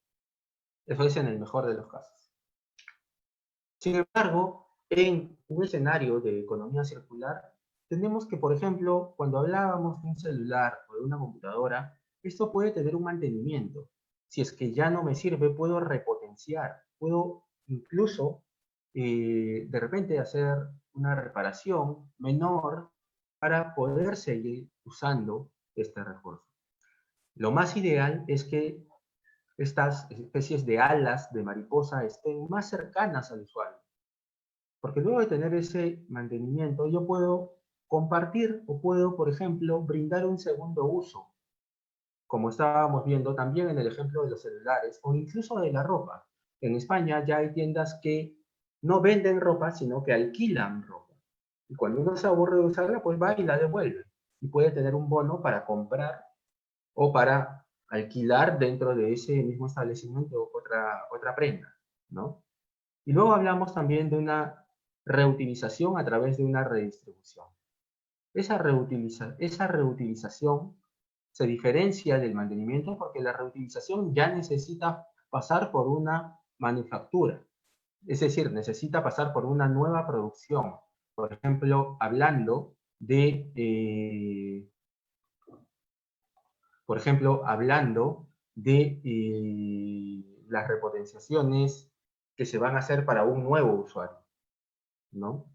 Eso es en el mejor de los casos. Sin embargo, en un escenario de economía circular, tenemos que, por ejemplo, cuando hablábamos de un celular o de una computadora, esto puede tener un mantenimiento. Si es que ya no me sirve, puedo repotenciar, puedo incluso de repente hacer una reparación menor para poder seguir usando este recurso. Lo más ideal es que estas especies de alas de mariposa estén más cercanas al usuario. Porque luego de tener ese mantenimiento, yo puedo compartir o puedo, por ejemplo, brindar un segundo uso, como estábamos viendo también en el ejemplo de los celulares o incluso de la ropa. En España ya hay tiendas que no venden ropa, sino que alquilan ropa. Y cuando uno se aburre de usarla, pues va y la devuelve. Y puede tener un bono para comprar o para alquilar dentro de ese mismo establecimiento otra prenda, ¿no? Y luego hablamos también de una reutilización a través de una redistribución. Esa reutilización se diferencia del mantenimiento porque la reutilización ya necesita pasar por una manufactura, es decir, necesita pasar por una nueva producción. Por ejemplo, hablando de las repotenciaciones que se van a hacer para un nuevo usuario, ¿no?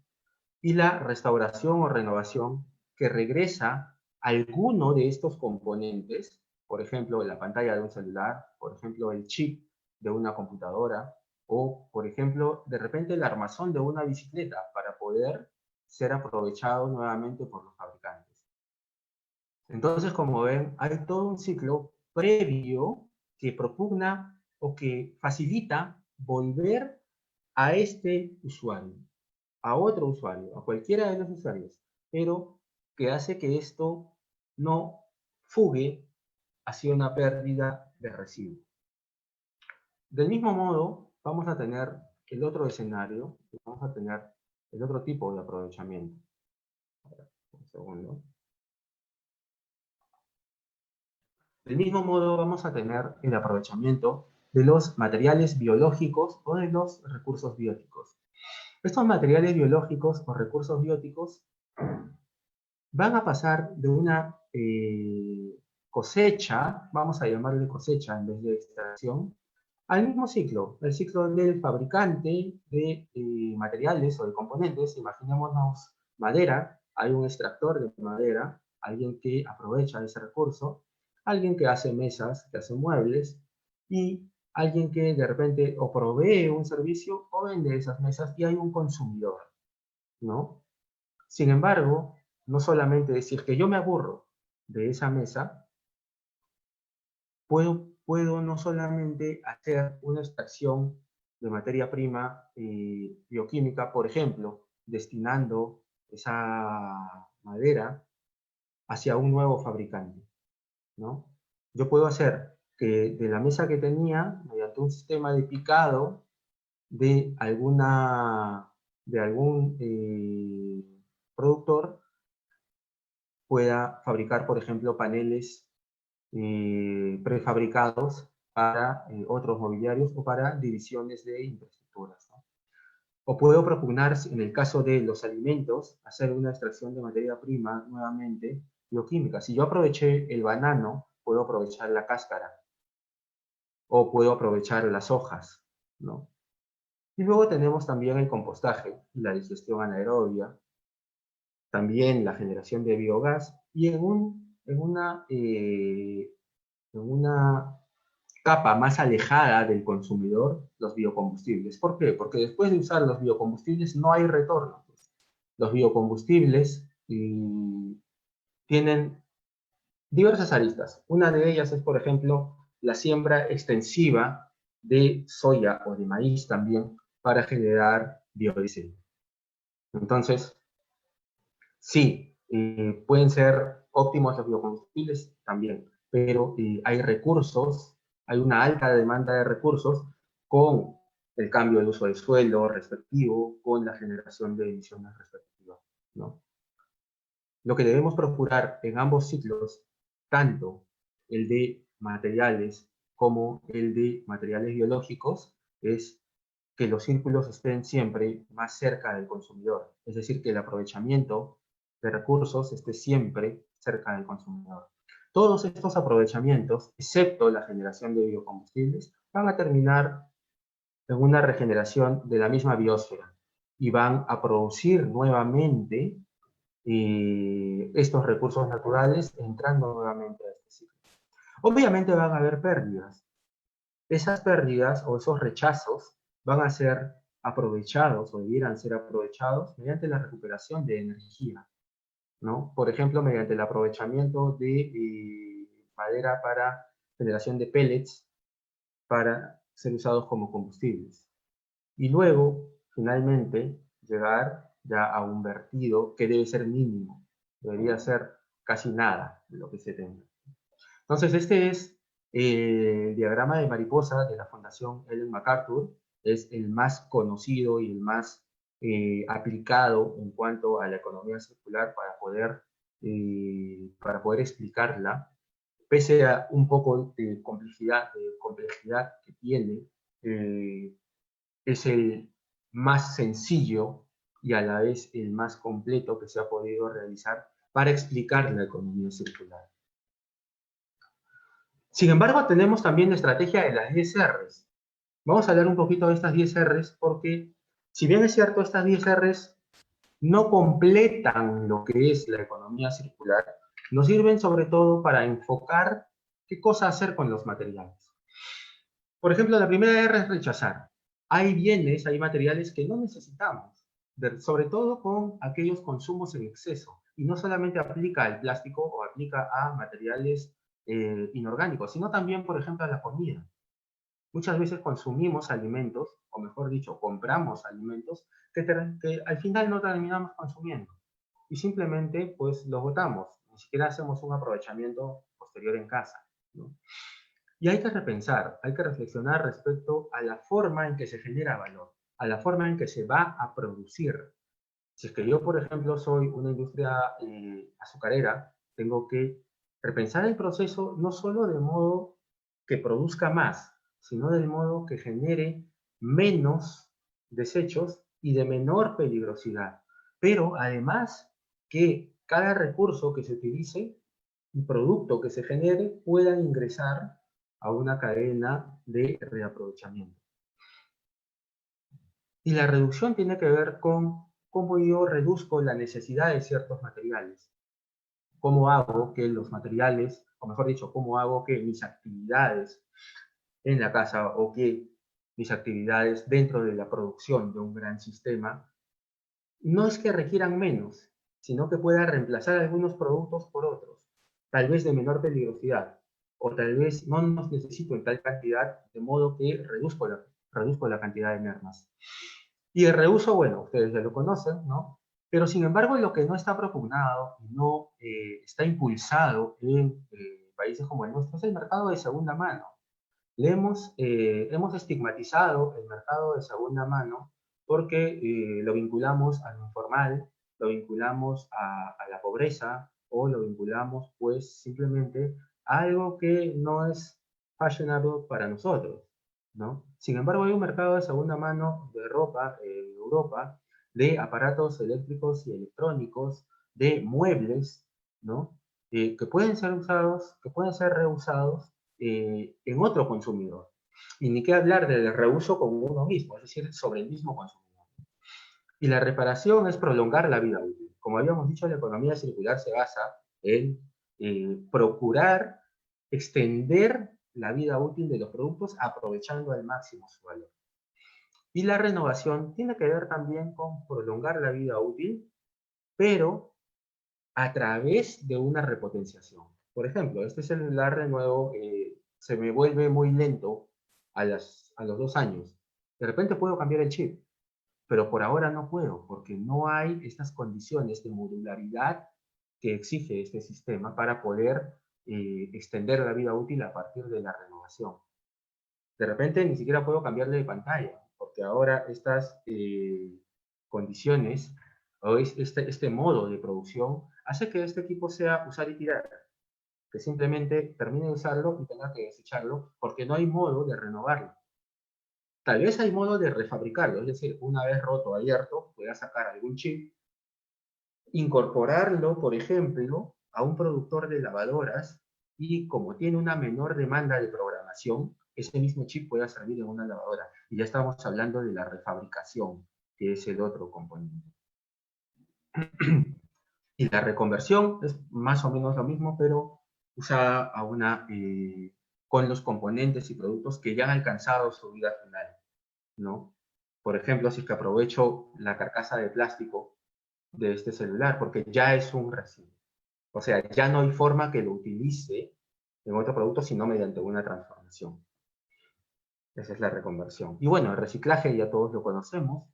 Y la restauración o renovación que regresa alguno de estos componentes, por ejemplo, la pantalla de un celular, por ejemplo, el chip de una computadora, o, por ejemplo, de repente el armazón de una bicicleta para poder ser aprovechado nuevamente por los fabricantes. Entonces, como ven, hay todo un ciclo previo que propugna o que facilita volver a este usuario, a otro usuario, a cualquiera de los usuarios, pero que hace que esto no fugue hacia una pérdida de residuo. Del mismo modo, vamos a tener el otro escenario, vamos a tener el otro tipo de aprovechamiento. Un segundo. Del mismo modo, vamos a tener el aprovechamiento de los materiales biológicos o de los recursos bióticos. Estos materiales biológicos o recursos bióticos van a pasar de una cosecha, vamos a llamarle cosecha en vez de extracción, al mismo ciclo, el ciclo del fabricante de materiales o de componentes. Imaginémonos madera, hay un extractor de madera, alguien que aprovecha ese recurso, alguien que hace mesas, que hace muebles, y alguien que de repente o provee un servicio o vende esas mesas, y hay un consumidor, ¿no? Sin embargo, no solamente decir que yo me aburro de esa mesa, puedo no solamente hacer una extracción de materia prima bioquímica, por ejemplo, destinando esa madera hacia un nuevo fabricante, ¿no? Yo puedo hacer que de la mesa que tenía, mediante un sistema de picado de algún productor, pueda fabricar, por ejemplo, paneles prefabricados para otros mobiliarios o para divisiones de infraestructuras, ¿no? O puedo propugnar, en el caso de los alimentos, hacer una extracción de materia prima nuevamente bioquímica. Si yo aproveché el banano, puedo aprovechar la cáscara o puedo aprovechar las hojas, ¿no? Y luego tenemos también el compostaje y la digestión anaerobia, también la generación de biogás y en una capa más alejada del consumidor, los biocombustibles. ¿Por qué? Porque después de usar los biocombustibles no hay retorno. Los biocombustibles tienen diversas aristas. Una de ellas es, por ejemplo, la siembra extensiva de soya o de maíz también para generar biodiesel. Entonces, sí, pueden ser óptimos los biocombustibles también, pero hay recursos, hay una alta demanda de recursos con el cambio de uso de suelo respectivo, con la generación de emisiones respectivas, ¿no? Lo que debemos procurar en ambos ciclos, tanto el de materiales como el de materiales biológicos, es que los círculos estén siempre más cerca del consumidor, es decir, que el aprovechamiento de recursos esté siempre cerca del consumidor. Todos estos aprovechamientos, excepto la generación de biocombustibles, van a terminar en una regeneración de la misma biosfera y van a producir nuevamente estos recursos naturales entrando nuevamente a este ciclo. Obviamente van a haber pérdidas. Esas pérdidas o esos rechazos van a ser aprovechados o debieran ser aprovechados mediante la recuperación de energía, ¿no? Por ejemplo, mediante el aprovechamiento de madera para generación de pellets para ser usados como combustibles. Y luego, finalmente, llegar ya a un vertido que debe ser mínimo, debería ser casi nada de lo que se tenga. Entonces, este es el diagrama de mariposa de la Fundación Ellen MacArthur, es el más conocido y el más aplicado en cuanto a la economía circular para poder explicarla, pese a un poco de complejidad que tiene, eh, es el más sencillo y a la vez el más completo que se ha podido realizar para explicar la economía circular. Sin embargo, tenemos también la estrategia de las 10 R's. Vamos a hablar un poquito de estas 10 R's porque, si bien es cierto, estas 10 R's no completan lo que es la economía circular, nos sirven sobre todo para enfocar qué cosa hacer con los materiales. Por ejemplo, la primera R es rechazar. Hay bienes, hay materiales que no necesitamos, sobre todo con aquellos consumos en exceso. Y no solamente aplica al plástico o aplica a materiales inorgánicos, sino también, por ejemplo, a la comida. Muchas veces consumimos alimentos, o mejor dicho, compramos alimentos que al final no terminamos consumiendo. Y simplemente, pues, los botamos. Ni siquiera hacemos un aprovechamiento posterior en casa, ¿no? Y hay que repensar, hay que reflexionar respecto a la forma en que se genera valor, a la forma en que se va a producir. Si es que yo, por ejemplo, soy una industria azucarera, tengo que repensar el proceso no solo de modo que produzca más, sino del modo que genere menos desechos y de menor peligrosidad. Pero además que cada recurso que se utilice y producto que se genere puedan ingresar a una cadena de reaprovechamiento. Y la reducción tiene que ver con cómo yo reduzco la necesidad de ciertos materiales. Cómo hago que los materiales, o mejor dicho, cómo hago que mis actividades en la casa o que mis actividades dentro de la producción de un gran sistema no es que requieran menos, sino que pueda reemplazar algunos productos por otros, tal vez de menor peligrosidad, o tal vez no los necesito en tal cantidad, de modo que reduzco la cantidad de mermas. Y el reuso, bueno, ustedes ya lo conocen, ¿no? Pero sin embargo, lo que no está propugnado y no está impulsado en países como el nuestro es el mercado de segunda mano. Hemos estigmatizado el mercado de segunda mano porque lo vinculamos a lo informal, lo vinculamos a la pobreza o lo vinculamos pues simplemente a algo que no es fashionable para nosotros, ¿no? Sin embargo, hay un mercado de segunda mano de ropa en Europa, de aparatos eléctricos y electrónicos, de muebles, ¿no? Que pueden ser usados, que pueden ser reusados en otro consumidor. Y ni qué hablar del reuso con uno mismo, es decir, sobre el mismo consumidor. Y la reparación es prolongar la vida útil. Como habíamos dicho, la economía circular se basa en procurar extender la vida útil de los productos aprovechando al máximo su valor. Y la renovación tiene que ver también con prolongar la vida útil, pero a través de una repotenciación. Por ejemplo, este celular de nuevo se me vuelve muy lento a los 2 años. De repente puedo cambiar el chip, pero por ahora no puedo, porque no hay estas condiciones de modularidad que exige este sistema para poder extender la vida útil a partir de la renovación. De repente ni siquiera puedo cambiarle de pantalla, porque ahora estas condiciones o este modo de producción hace que este equipo sea usar y tirar, que simplemente termine de usarlo y tenga que desecharlo porque no hay modo de renovarlo. Tal vez hay modo de refabricarlo, es decir, una vez roto o abierto, pueda sacar algún chip, incorporarlo, por ejemplo, a un productor de lavadoras y como tiene una menor demanda de programación, ese mismo chip pueda servir en una lavadora. Y ya estamos hablando de la refabricación, que es el otro componente. Y la reconversión es más o menos lo mismo, pero usada con los componentes y productos que ya han alcanzado su vida final, ¿no? Por ejemplo, si es que aprovecho la carcasa de plástico de este celular, porque ya es un residuo. O sea, ya no hay forma que lo utilice en otro producto, sino mediante una transformación. Esa es la reconversión. Y bueno, el reciclaje ya todos lo conocemos.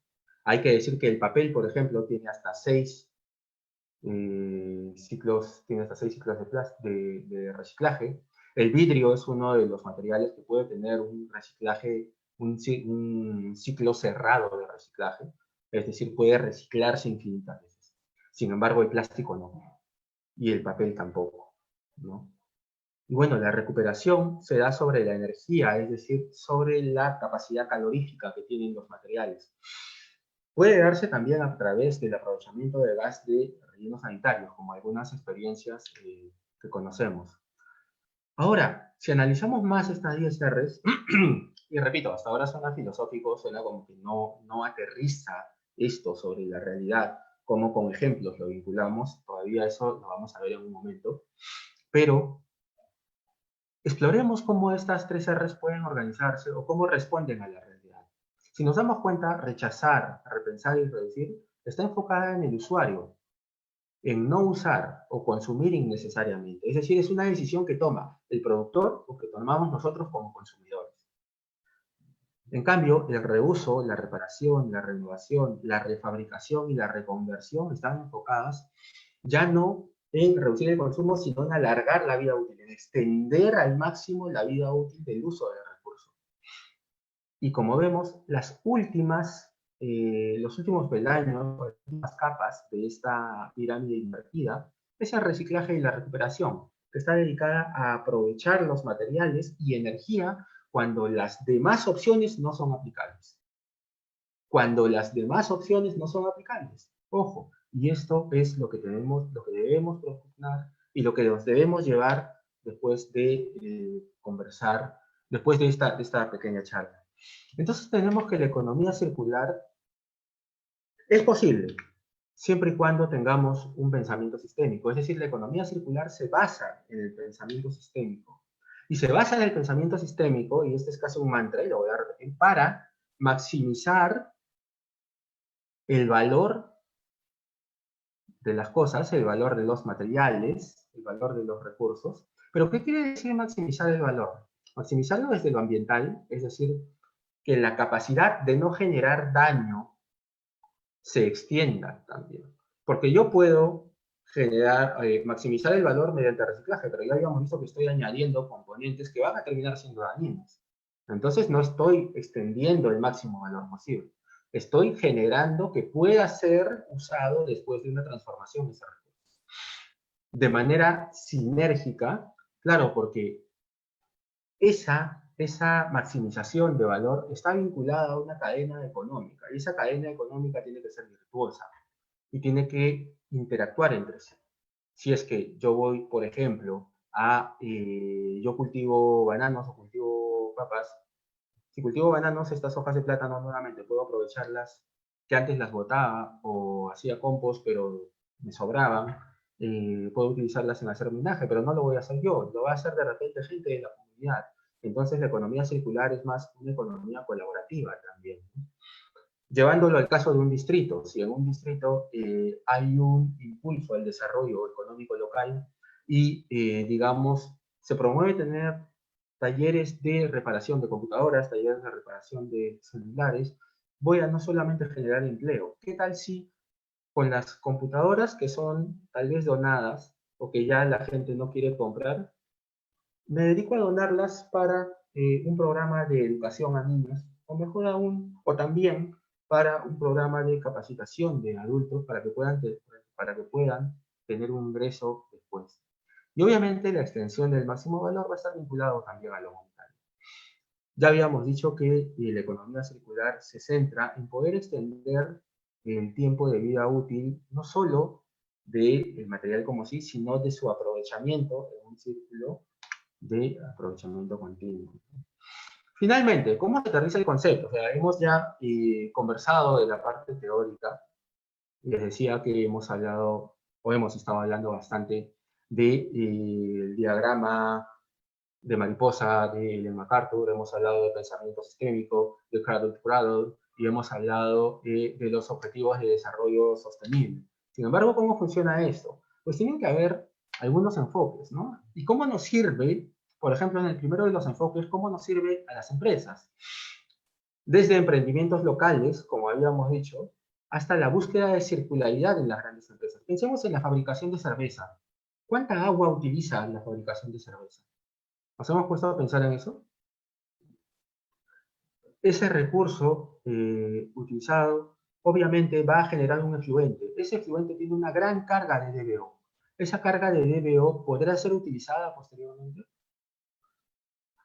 Hay que decir que el papel, por ejemplo, tiene hasta 6 ciclos, de reciclaje. El vidrio es uno de los materiales que puede tener un reciclaje, un ciclo cerrado de reciclaje, es decir, puede reciclarse infinitas veces. Sin embargo, el plástico no, y el papel tampoco, ¿no? Y bueno, la recuperación se da sobre la energía, es decir, sobre la capacidad calorífica que tienen los materiales. Puede darse también a través del aprovechamiento de gas de rellenos sanitarios, como algunas experiencias que conocemos. Ahora, si analizamos más estas 10 R's, y repito, hasta ahora suena filosófico, suena como que no aterriza esto sobre la realidad, como con ejemplos lo vinculamos, todavía eso lo vamos a ver en un momento, pero exploremos cómo estas 3 R's pueden organizarse o cómo responden a la realidad. Si nos damos cuenta, rechazar, repensar y reducir está enfocada en el usuario, en no usar o consumir innecesariamente. Es decir, es una decisión que toma el productor o que tomamos nosotros como consumidores. En cambio, el reuso, la reparación, la renovación, la refabricación y la reconversión están enfocadas ya no en reducir el consumo, sino en alargar la vida útil, en extender al máximo la vida útil del uso del recurso. Y como vemos, los últimos peldaños, las últimas capas de esta pirámide invertida, es el reciclaje y la recuperación, que está dedicada a aprovechar los materiales y energía cuando las demás opciones no son aplicables. Cuando las demás opciones no son aplicables. Ojo, y esto es lo que debemos propugnar y lo que nos debemos llevar después de conversar, después de esta pequeña charla. Entonces tenemos que la economía circular es posible, siempre y cuando tengamos un pensamiento sistémico. Es decir, la economía circular se basa en el pensamiento sistémico. Y se basa en el pensamiento sistémico, y este es casi un mantra, y lo voy a repetir, para maximizar el valor de las cosas, el valor de los materiales, el valor de los recursos. Pero ¿qué quiere decir maximizar el valor? Maximizarlo desde lo ambiental, es decir, que la capacidad de no generar daño se extienda también. Porque yo puedo maximizar el valor mediante reciclaje, pero ya habíamos visto que estoy añadiendo componentes que van a terminar siendo dañinos. Entonces no estoy extendiendo el máximo valor posible. Estoy generando que pueda ser usado después de una transformación de ese recurso. De manera sinérgica, claro, porque esa maximización de valor está vinculada a una cadena económica, y esa cadena económica tiene que ser virtuosa y tiene que interactuar entre sí. Si es que yo voy, por ejemplo, yo cultivo bananos o cultivo papas, Si cultivo bananos, estas hojas de plátano nuevamente puedo aprovecharlas, que antes las botaba o hacía compost, pero me sobraban. Puedo utilizarlas en hacer homenaje, pero no lo voy a hacer yo, lo va a hacer de repente gente de la comunidad. Entonces la economía circular es más una economía colaborativa también, ¿no? Llevándolo al caso de un distrito, si en un distrito hay un impulso al desarrollo económico local y, digamos, se promueve tener talleres de reparación de computadoras, talleres de reparación de celulares, voy a no solamente generar empleo. ¿Qué tal si con las computadoras que son tal vez donadas o que ya la gente no quiere comprar, me dedico a donarlas para un programa de educación a niños, o mejor aún, o también para un programa de capacitación de adultos para que puedan tener un ingreso después? Y obviamente la extensión del máximo valor va a estar vinculado también a lo monetario. Ya habíamos dicho que la economía circular se centra en poder extender el tiempo de vida útil, no solo del material como sí, sino de su aprovechamiento en un círculo de aprovechamiento continuo. Finalmente, ¿cómo se aterriza el concepto? O sea, hemos ya conversado de la parte teórica. Les decía que hemos hablado, o hemos estado hablando bastante del diagrama de mariposa de Ellen MacArthur, hemos hablado de pensamiento sistémico, de Cradle to Cradle, y hemos hablado de los objetivos de desarrollo sostenible. Sin embargo, ¿cómo funciona esto? Pues tienen que haber algunos enfoques, ¿no? ¿Y cómo nos sirve, por ejemplo, en el primero de los enfoques, cómo nos sirve a las empresas? Desde emprendimientos locales, como habíamos dicho, hasta la búsqueda de circularidad en las grandes empresas. Pensemos en la fabricación de cerveza. ¿Cuánta agua utiliza la fabricación de cerveza? ¿Nos hemos puesto a pensar en eso? Ese recurso utilizado obviamente va a generar un efluente. Ese efluente tiene una gran carga de DBO. ¿Esa carga de DBO podrá ser utilizada posteriormente?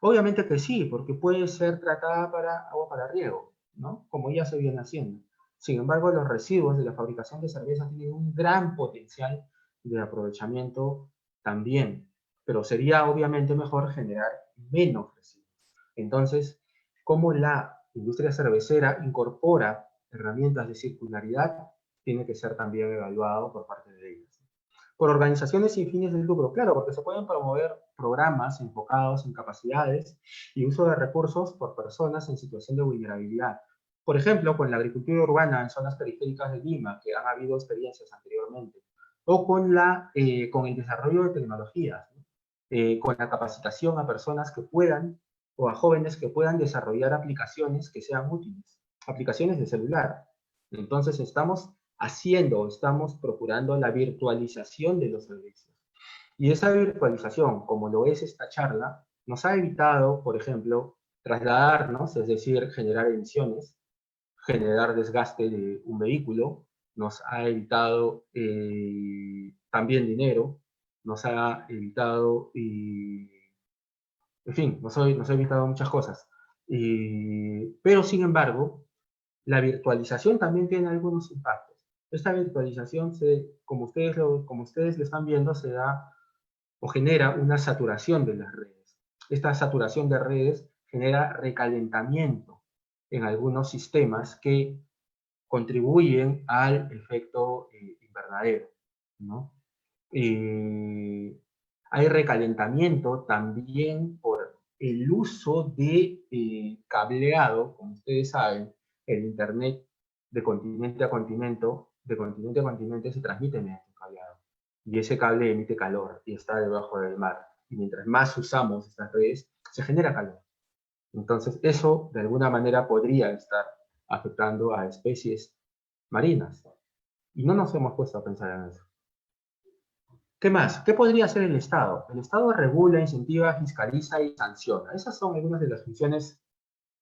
Obviamente que sí, porque puede ser tratada para agua para riego, ¿no? Como ya se viene haciendo. Sin embargo, los residuos de la fabricación de cerveza tienen un gran potencial de aprovechamiento también, pero sería obviamente mejor generar menos residuos. Entonces, cómo la industria cervecera incorpora herramientas de circularidad tiene que ser también evaluado por parte de ellos. Por organizaciones sin fines de lucro, claro, porque se pueden promover programas enfocados en capacidades y uso de recursos por personas en situación de vulnerabilidad. Por ejemplo, con la agricultura urbana en zonas periféricas de Lima, que han habido experiencias anteriormente, o con el desarrollo de tecnologías, ¿no? Con la capacitación a personas que puedan, o a jóvenes que puedan desarrollar aplicaciones que sean útiles, aplicaciones de celular. Entonces estamos procurando la virtualización de los servicios. Y esa virtualización, como lo es esta charla, nos ha evitado, por ejemplo, trasladarnos, es decir, generar emisiones, generar desgaste de un vehículo, nos ha evitado también dinero, nos ha evitado, en fin, nos ha evitado muchas cosas. Pero, sin embargo, la virtualización también tiene algunos impactos. Esta virtualización, como ustedes lo están viendo, se da o genera una saturación de las redes. Esta saturación de redes genera recalentamiento en algunos sistemas que contribuyen al efecto invernadero, ¿no? Hay recalentamiento también por el uso de cableado, como ustedes saben, el Internet de continente a continente se transmite mediante un cableado. Y ese cable emite calor y está debajo del mar. Y mientras más usamos estas redes, se genera calor. Entonces, eso de alguna manera podría estar afectando a especies marinas. Y no nos hemos puesto a pensar en eso. ¿Qué más? ¿Qué podría hacer el Estado? El Estado regula, incentiva, fiscaliza y sanciona. Esas son algunas de las funciones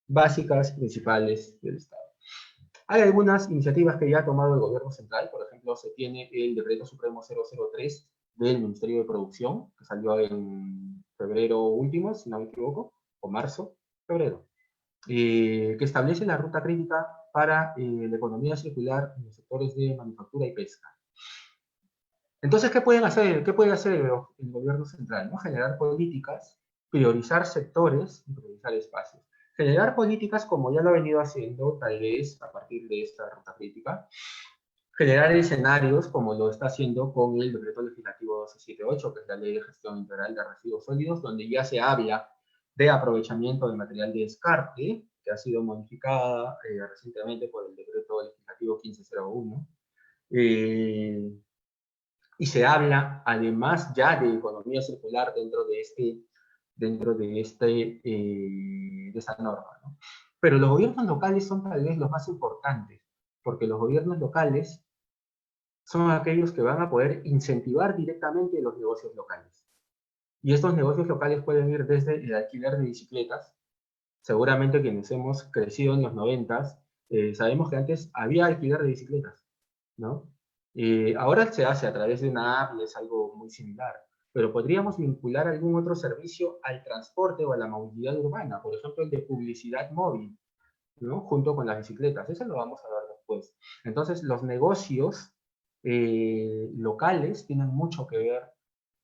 básicas, principales del Estado. Hay algunas iniciativas que ya ha tomado el gobierno central. Por ejemplo, se tiene el Decreto Supremo 003 del Ministerio de Producción, que salió en febrero último, si no me equivoco, o marzo, febrero, que establece la ruta crítica para la economía circular en los sectores de manufactura y pesca. Entonces, ¿qué pueden hacer? ¿Qué puede hacer el gobierno central? ¿No? Generar políticas, priorizar sectores y priorizar espacios. Generar políticas como ya lo ha venido haciendo, tal vez a partir de esta ruta crítica, generar escenarios como lo está haciendo con el decreto legislativo 1278, que es la Ley de Gestión Integral de Residuos Sólidos, donde ya se habla de aprovechamiento de material de descarte, que ha sido modificada recientemente por el decreto legislativo 1501. Y se habla además ya de economía circular de esta norma, ¿no? Pero los gobiernos locales son tal vez los más importantes, porque los gobiernos locales son aquellos que van a poder incentivar directamente los negocios locales. Y estos negocios locales pueden ir desde el alquiler de bicicletas. Seguramente quienes hemos crecido en los 90, sabemos que antes había alquiler de bicicletas, ¿no? Ahora se hace a través de una app y es algo muy similar, pero podríamos vincular algún otro servicio al transporte o a la movilidad urbana, por ejemplo el de publicidad móvil, ¿no? Junto con las bicicletas. Eso lo vamos a ver después. Entonces, los negocios locales tienen mucho que ver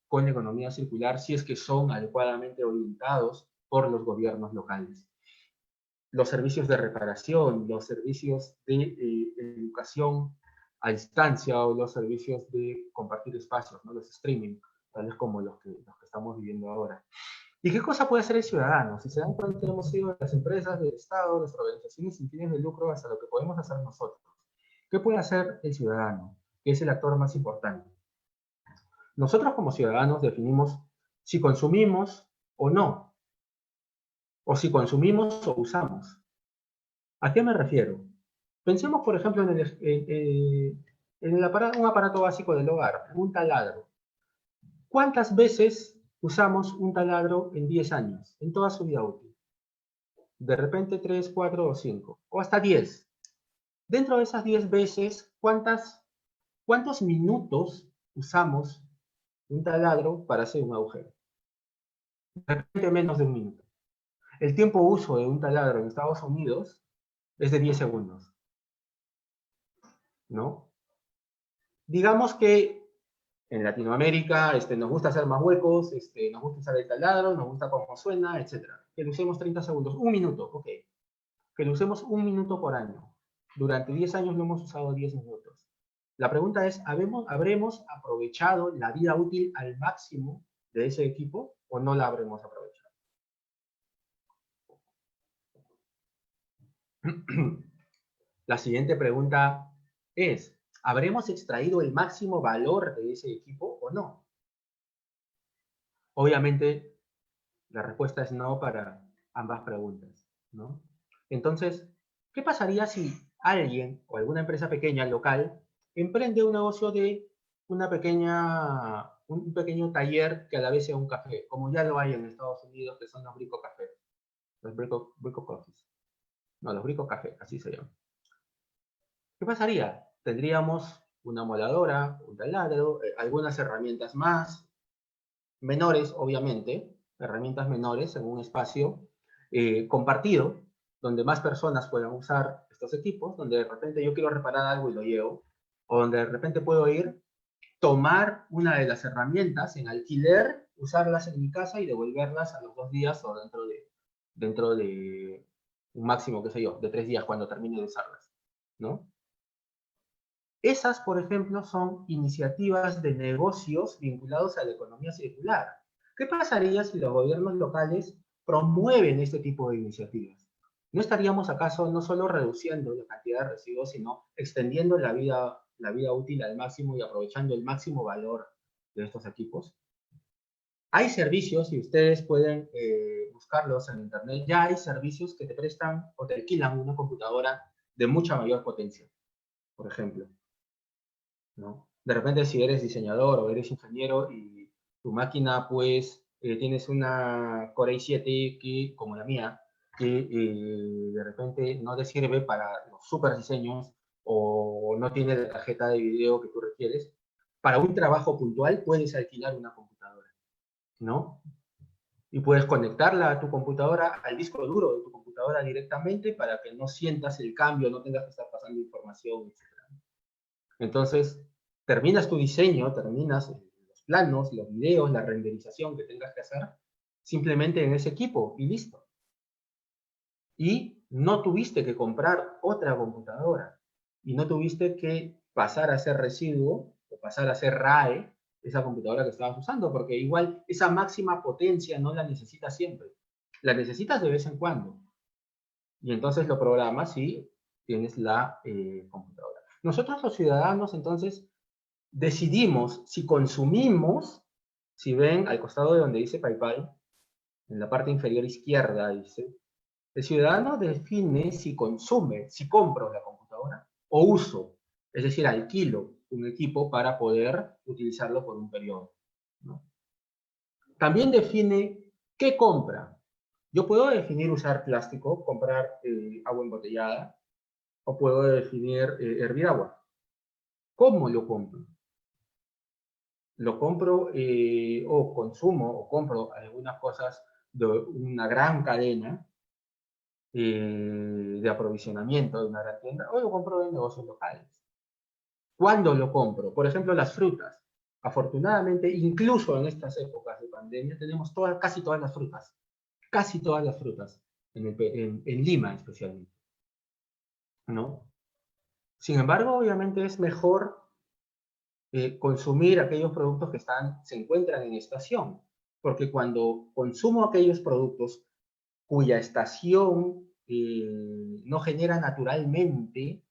con la economía circular si es que son adecuadamente orientados por los gobiernos locales. Los servicios de reparación, los servicios de educación a distancia o los servicios de compartir espacios, ¿no? Los streaming, tales como los que estamos viviendo ahora. ¿Y qué cosa puede hacer el ciudadano? Si se dan cuenta, hemos sido las empresas del Estado, las organizaciones sin fines de lucro, hasta lo que podemos hacer nosotros. ¿Qué puede hacer el ciudadano? Que es el actor más importante. Nosotros como ciudadanos definimos si consumimos o no, o si consumimos o usamos. ¿A qué me refiero? Pensemos, por ejemplo, un aparato básico del hogar, un taladro. ¿Cuántas veces usamos un taladro en 10 años, en toda su vida útil? De repente 3, 4 o 5, o hasta 10. Dentro de esas 10 veces, ¿cuántos minutos usamos un taladro para hacer un agujero? De repente menos de un minuto. El tiempo uso de un taladro en Estados Unidos es de 10 segundos, ¿no? Digamos que en Latinoamérica nos gusta hacer más huecos, nos gusta usar el taladro, nos gusta cómo suena, etc. Que lo usemos 30 segundos, un minuto, ok. Que lo usemos un minuto por año. Durante 10 años lo hemos usado 10 minutos. La pregunta es, ¿habremos aprovechado la vida útil al máximo de ese equipo o no la habremos aprovechado? La siguiente pregunta es, ¿habremos extraído el máximo valor de ese equipo o no? Obviamente, la respuesta es no para ambas preguntas, ¿no? Entonces, ¿qué pasaría si alguien o alguna empresa pequeña, local, emprende un negocio de un pequeño taller que a la vez sea un café, como ya lo hay en Estados Unidos, que son los Brico Café, los Brico Coffees? No, los Brico Café, así se llaman. ¿Qué pasaría? Tendríamos una moladora, un taladro, algunas herramientas más, menores, obviamente, herramientas menores en un espacio compartido, donde más personas puedan usar estos equipos, donde de repente yo quiero reparar algo y lo llevo, o donde de repente puedo ir, tomar una de las herramientas en alquiler, usarlas en mi casa y devolverlas a los 2 días o dentro de un máximo, qué sé yo, de 3 días cuando termine de usarlas, ¿no? Esas, por ejemplo, son iniciativas de negocios vinculados a la economía circular. ¿Qué pasaría si los gobiernos locales promueven este tipo de iniciativas? ¿No estaríamos acaso no solo reduciendo la cantidad de residuos, sino extendiendo la vida útil al máximo y aprovechando el máximo valor de estos equipos? Hay servicios, y ustedes pueden buscarlos en internet, ya hay servicios que te prestan o te alquilan una computadora de mucha mayor potencia, por ejemplo, ¿no? De repente, si eres diseñador o eres ingeniero y tu máquina, pues, tienes una Core i7 que, como la mía, que de repente no te sirve para los super diseños o no tiene la tarjeta de video que tú requieres, para un trabajo puntual puedes alquilar una computadora, ¿no? Y puedes conectarla a tu computadora, al disco duro de tu computadora directamente para que no sientas el cambio, no tengas que estar pasando información, etc. Entonces, terminas tu diseño, terminas los planos, los videos, la renderización que tengas que hacer, simplemente en ese equipo y listo. y no tuviste que comprar otra computadora y no tuviste que pasar a ser residuo o pasar a ser RAE esa computadora que estabas usando, porque igual esa máxima potencia no la necesitas siempre, la necesitas de vez en cuando. Y entonces lo programas y tienes la computadora. Nosotros los ciudadanos entonces decidimos si consumimos, si ven al costado de donde dice PayPal, en la parte inferior izquierda dice, el ciudadano define si consume, si compro la computadora o uso, es decir, alquilo un equipo para poder utilizarlo por un periodo, ¿no? También define qué compra. Yo puedo definir usar plástico, comprar agua embotellada, o puedo definir hervir agua. ¿Cómo lo compro? Lo compro o consumo o compro algunas cosas de una gran cadena de aprovisionamiento de una gran tienda o lo compro en negocios locales. ¿Cuándo lo compro? Por ejemplo, las frutas. Afortunadamente, incluso en estas épocas de pandemia, tenemos casi todas las frutas, en Lima especialmente, ¿no? Sin embargo, obviamente es mejor consumir aquellos productos que se encuentran en estación, porque cuando consumo aquellos productos cuya estación no genera naturalmente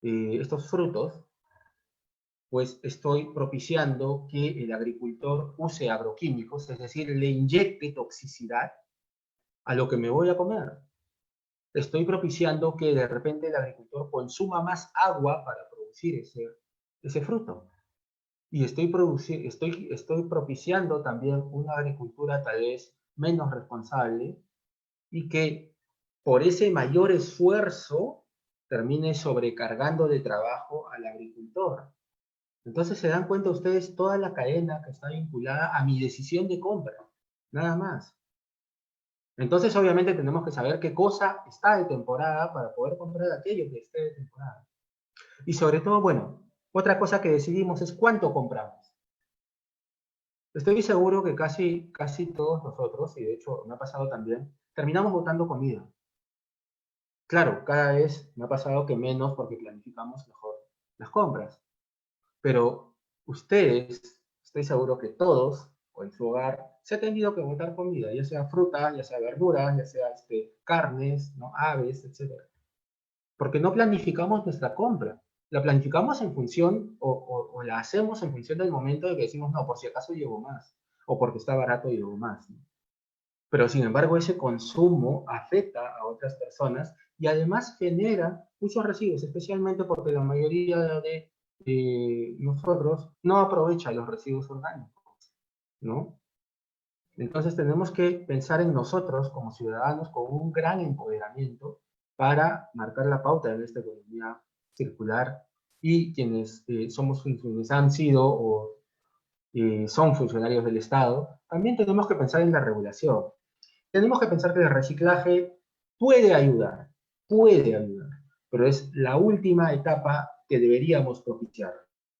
estos frutos, pues estoy propiciando que el agricultor use agroquímicos, es decir, le inyecte toxicidad a lo que me voy a comer. Estoy propiciando que de repente el agricultor consuma más agua para producir ese fruto. Y estoy propiciando también una agricultura tal vez menos responsable y que por ese mayor esfuerzo termine sobrecargando de trabajo al agricultor. Entonces se dan cuenta ustedes toda la cadena que está vinculada a mi decisión de compra, nada más. Entonces obviamente tenemos que saber qué cosa está de temporada para poder comprar aquello que esté de temporada. Y sobre todo, bueno, otra cosa que decidimos es cuánto compramos. Estoy seguro que casi todos nosotros, y de hecho me ha pasado también, terminamos botando comida. Claro, cada vez me ha pasado que menos porque planificamos mejor las compras. Pero ustedes, estoy seguro que todos, o en su hogar, se han tenido que botar comida, ya sea fruta, ya sea verduras, ya sea carnes, ¿no? Aves, etc. Porque no planificamos nuestra compra. La planificamos en función, o la hacemos en función del momento de que decimos, no, por si acaso llevo más, o porque está barato llevo más, ¿no? Pero sin embargo ese consumo afecta a otras personas y además genera muchos residuos, especialmente porque la mayoría de nosotros no aprovecha los residuos orgánicos, ¿no? Entonces tenemos que pensar en nosotros como ciudadanos con un gran empoderamiento para marcar la pauta en esta economía circular y quienes quienes han sido o son funcionarios del Estado, también tenemos que pensar en la regulación. Tenemos que pensar que el reciclaje puede ayudar, pero es la última etapa que deberíamos propiciar.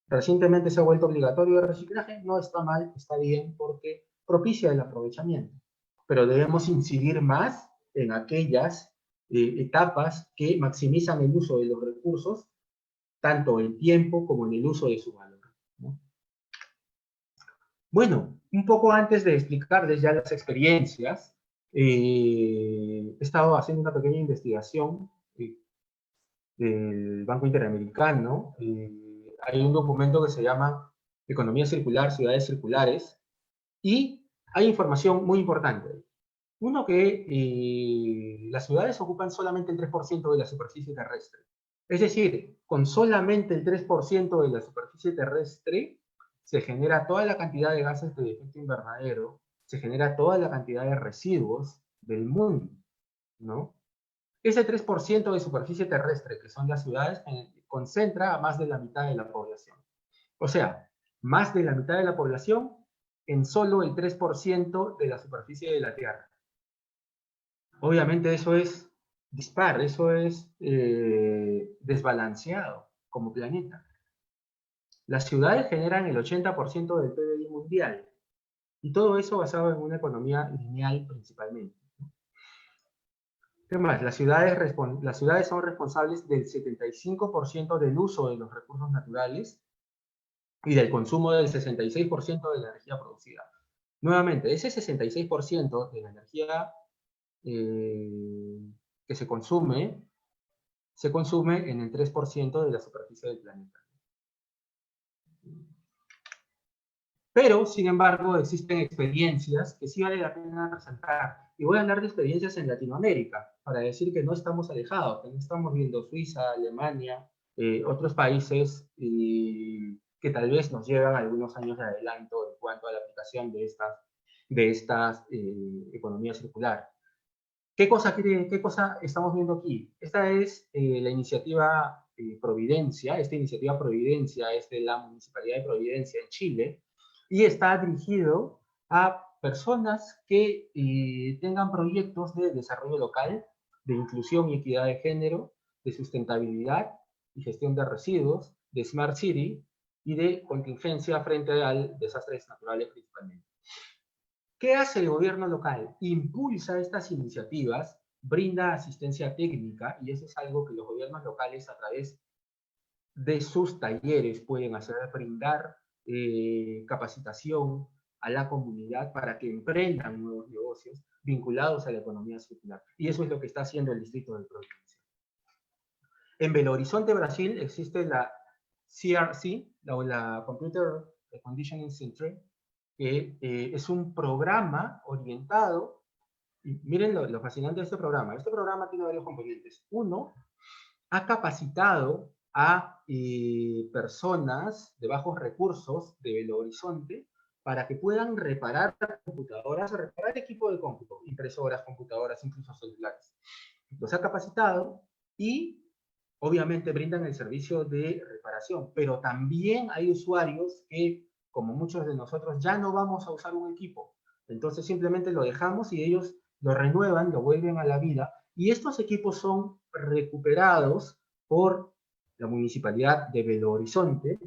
Recientemente se ha vuelto obligatorio el reciclaje, no está mal, está bien, porque propicia el aprovechamiento, pero debemos incidir más en aquellas etapas que maximizan el uso de los recursos, tanto en tiempo como en el uso de su valor, ¿no? Bueno, un poco antes de explicarles ya las experiencias, he estado haciendo una pequeña investigación del Banco Interamericano. Hay un documento que se llama Economía Circular, Ciudades Circulares, y hay información muy importante. Uno, que las ciudades ocupan solamente el 3% de la superficie terrestre. Es decir, con solamente el 3% de la superficie terrestre se genera toda la cantidad de gases de efecto invernadero, se genera toda la cantidad de residuos del mundo, ¿no? Ese 3% de superficie terrestre, que son las ciudades, concentra a más de la mitad de la población. O sea, más de la mitad de la población en solo el 3% de la superficie de la Tierra. Obviamente eso es dispar, eso es desbalanceado como planeta. Las ciudades generan el 80% del PBI mundial y todo eso basado en una economía lineal principalmente. ¿Qué más? Las ciudades son responsables del 75% del uso de los recursos naturales y del consumo del 66% de la energía producida. Nuevamente, ese 66% de la energía que se consume en el 3% de la superficie del planeta. Pero, sin embargo, existen experiencias que sí vale la pena resaltar. Y voy a hablar de experiencias en Latinoamérica, para decir que no estamos alejados, que no estamos viendo Suiza, Alemania, otros países que tal vez nos llevan algunos años de adelanto en cuanto a la aplicación de estas economía circular. ¿Qué cosa estamos viendo aquí? Esta es la iniciativa Providencia. Esta iniciativa Providencia es de la Municipalidad de Providencia en Chile y está dirigido a personas que tengan proyectos de desarrollo local, de inclusión y equidad de género, de sustentabilidad y gestión de residuos, de Smart City y de contingencia frente al desastres naturales principalmente. ¿Qué hace el gobierno local? Impulsa estas iniciativas, brinda asistencia técnica, y eso es algo que los gobiernos locales a través de sus talleres pueden hacer, brindar capacitación a la comunidad para que emprendan nuevos negocios vinculados a la economía circular. Y eso es lo que está haciendo el Distrito de Providencia. En Belo Horizonte, Brasil, existe la CRC, la Computer Conditioning Center, que es un programa orientado, y miren lo fascinante de este programa. Este programa tiene varios componentes. Uno, ha capacitado a personas de bajos recursos de Belo Horizonte para que puedan reparar computadoras, reparar equipo de cómputo, impresoras, computadoras, incluso celulares. Los ha capacitado y obviamente brindan el servicio de reparación, pero también hay usuarios que, como muchos de nosotros, ya no vamos a usar un equipo. Entonces simplemente lo dejamos y ellos lo renuevan, lo vuelven a la vida, y estos equipos son recuperados por la Municipalidad de Belo Horizonte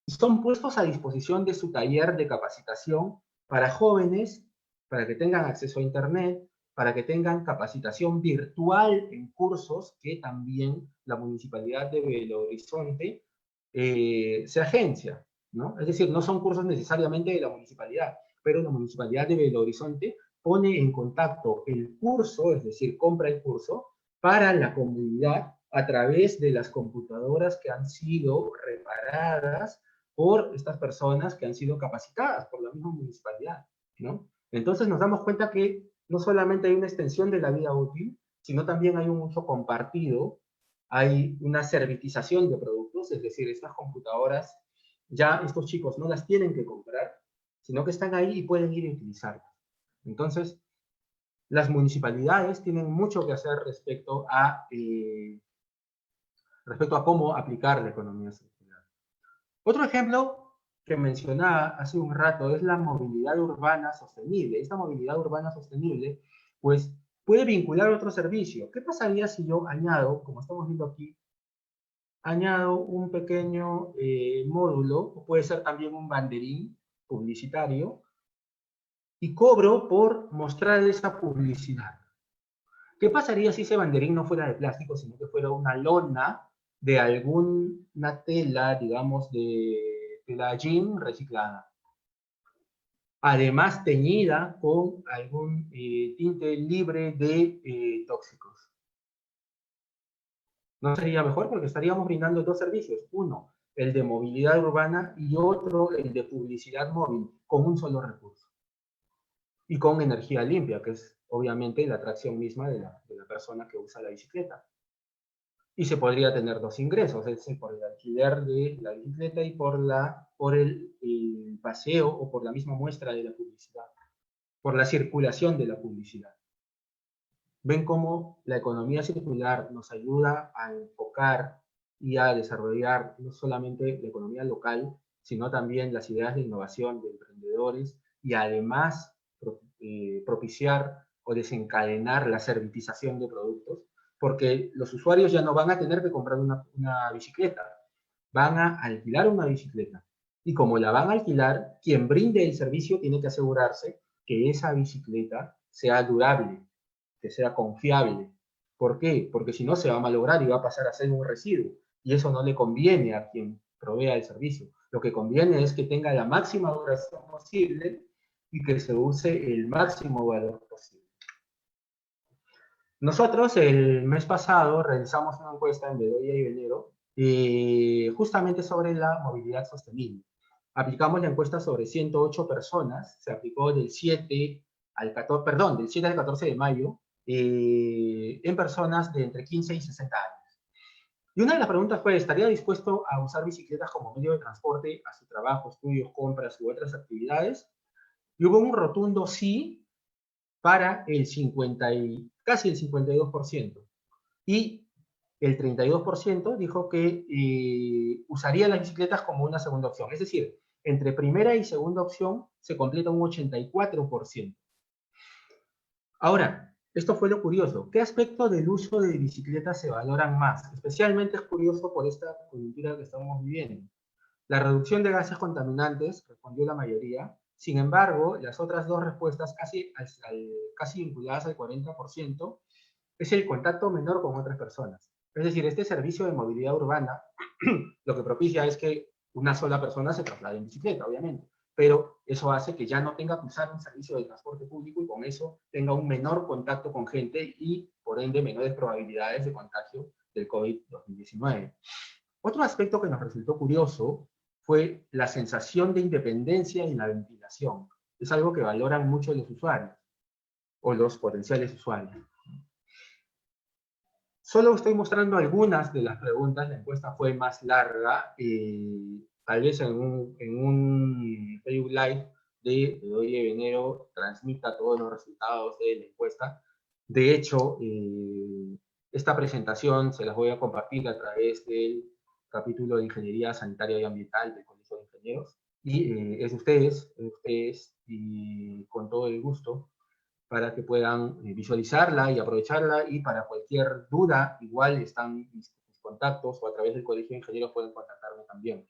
y son puestos a disposición de su taller de capacitación para jóvenes, para que tengan acceso a Internet, para que tengan capacitación virtual en cursos que también la Municipalidad de Belo Horizonte se agencia, ¿no? Es decir, no son cursos necesariamente de la municipalidad, pero la Municipalidad de Belo Horizonte pone en contacto el curso, es decir, compra el curso, para la comunidad a través de las computadoras que han sido reparadas por estas personas que han sido capacitadas por la misma municipalidad, ¿no? Entonces nos damos cuenta que no solamente hay una extensión de la vida útil, sino también hay un uso compartido, hay una servitización de productos, es decir, estas computadoras, ya estos chicos no las tienen que comprar, sino que están ahí y pueden ir a utilizarlas. Entonces, las municipalidades tienen mucho que hacer respecto a cómo aplicar la economía circular. Otro ejemplo que mencionaba hace un rato es la movilidad urbana sostenible. Esta movilidad urbana sostenible, pues, puede vincular otro servicio. ¿Qué pasaría si yo añado, como estamos viendo aquí, añado un pequeño módulo, o puede ser también un banderín publicitario, y cobro por mostrar esa publicidad? ¿Qué pasaría si ese banderín no fuera de plástico, sino que fuera una lona de alguna tela, digamos, de tela jean reciclada? Además teñida con algún tinte libre de tóxicos. ¿No sería mejor? Porque estaríamos brindando dos servicios. Uno, el de movilidad urbana, y otro, el de publicidad móvil, con un solo recurso. Y con energía limpia, que es obviamente la atracción misma de la persona que usa la bicicleta. Y se podría tener dos ingresos, es decir, por el alquiler de la bicicleta y por el paseo o por la misma muestra de la publicidad, por la circulación de la publicidad. Ven cómo la economía circular nos ayuda a enfocar y a desarrollar no solamente la economía local, sino también las ideas de innovación de emprendedores y además propiciar o desencadenar la servitización de productos, porque los usuarios ya no van a tener que comprar una bicicleta, van a alquilar una bicicleta. Y como la van a alquilar, quien brinde el servicio tiene que asegurarse que esa bicicleta sea durable, que sea confiable, ¿Por qué? Porque si no se va a malograr y va a pasar a ser un residuo. Y eso no le conviene a quien provea el servicio. Lo que conviene es que tenga la máxima duración posible y que se use el máximo valor posible. Nosotros el mes pasado realizamos una encuesta en Bedoya y Venero justamente sobre la movilidad sostenible. Aplicamos la encuesta sobre 108 personas, se aplicó del 7 al 14, perdón, del 7 al 14 de mayo, en personas de entre 15 y 60 años. Y una de las preguntas fue, ¿estaría dispuesto a usar bicicletas como medio de transporte a su trabajo, estudios, compras u otras actividades? Y hubo un rotundo sí para el 50 y, casi el 52%. Y el 32% dijo que usaría las bicicletas como una segunda opción. Es decir, entre primera y segunda opción se completa un 84%. Ahora, esto fue lo curioso. ¿Qué aspecto del uso de bicicletas se valoran más? Especialmente es curioso por esta coyuntura que estamos viviendo. La reducción de gases contaminantes respondió la mayoría. Sin embargo, las otras dos respuestas, casi vinculadas al 40%, es el contacto menor con otras personas. Es decir, este servicio de movilidad urbana lo que propicia es que una sola persona se traslade en bicicleta, obviamente, pero eso hace que ya no tenga que usar un servicio de transporte público y con eso tenga un menor contacto con gente y, por ende, menores probabilidades de contagio del COVID-19. Otro aspecto que nos resultó curioso fue la sensación de independencia en la ventilación. Es algo que valoran mucho los usuarios o los potenciales usuarios. Solo estoy mostrando algunas de las preguntas, la encuesta fue más larga, tal vez en un Facebook Live de Bedoya y Venero transmita todos los resultados de la encuesta. De hecho, esta presentación se las voy a compartir a través del capítulo de Ingeniería Sanitaria y Ambiental del Colegio de Ingenieros, y es de ustedes, y con todo el gusto para que puedan visualizarla y aprovecharla, y para cualquier duda, igual están mis contactos, o a través del Colegio de Ingenieros pueden contactarme también.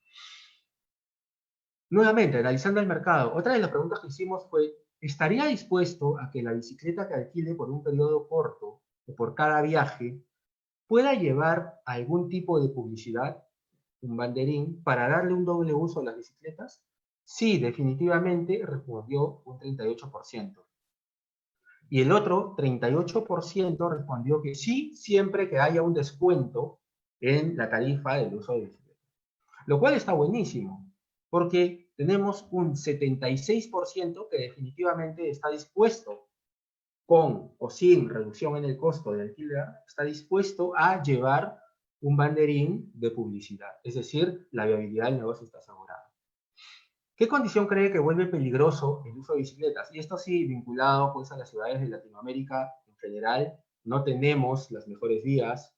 Nuevamente, analizando el mercado, otra de las preguntas que hicimos fue, ¿estaría dispuesto a que la bicicleta que alquile por un periodo corto o por cada viaje pueda llevar algún tipo de publicidad, un banderín, para darle un doble uso a las bicicletas? Sí, definitivamente, respondió un 38%. Y el otro 38% respondió que sí, siempre que haya un descuento en la tarifa del uso de bicicleta. Lo cual está buenísimo, porque tenemos un 76% que definitivamente está dispuesto, con o sin reducción en el costo de alquiler, está dispuesto a llevar un banderín de publicidad. Es decir, la viabilidad del negocio está asegurada. ¿Qué condición cree que vuelve peligroso el uso de bicicletas? Y esto sí, vinculado pues a las ciudades de Latinoamérica en general, no tenemos las mejores vías,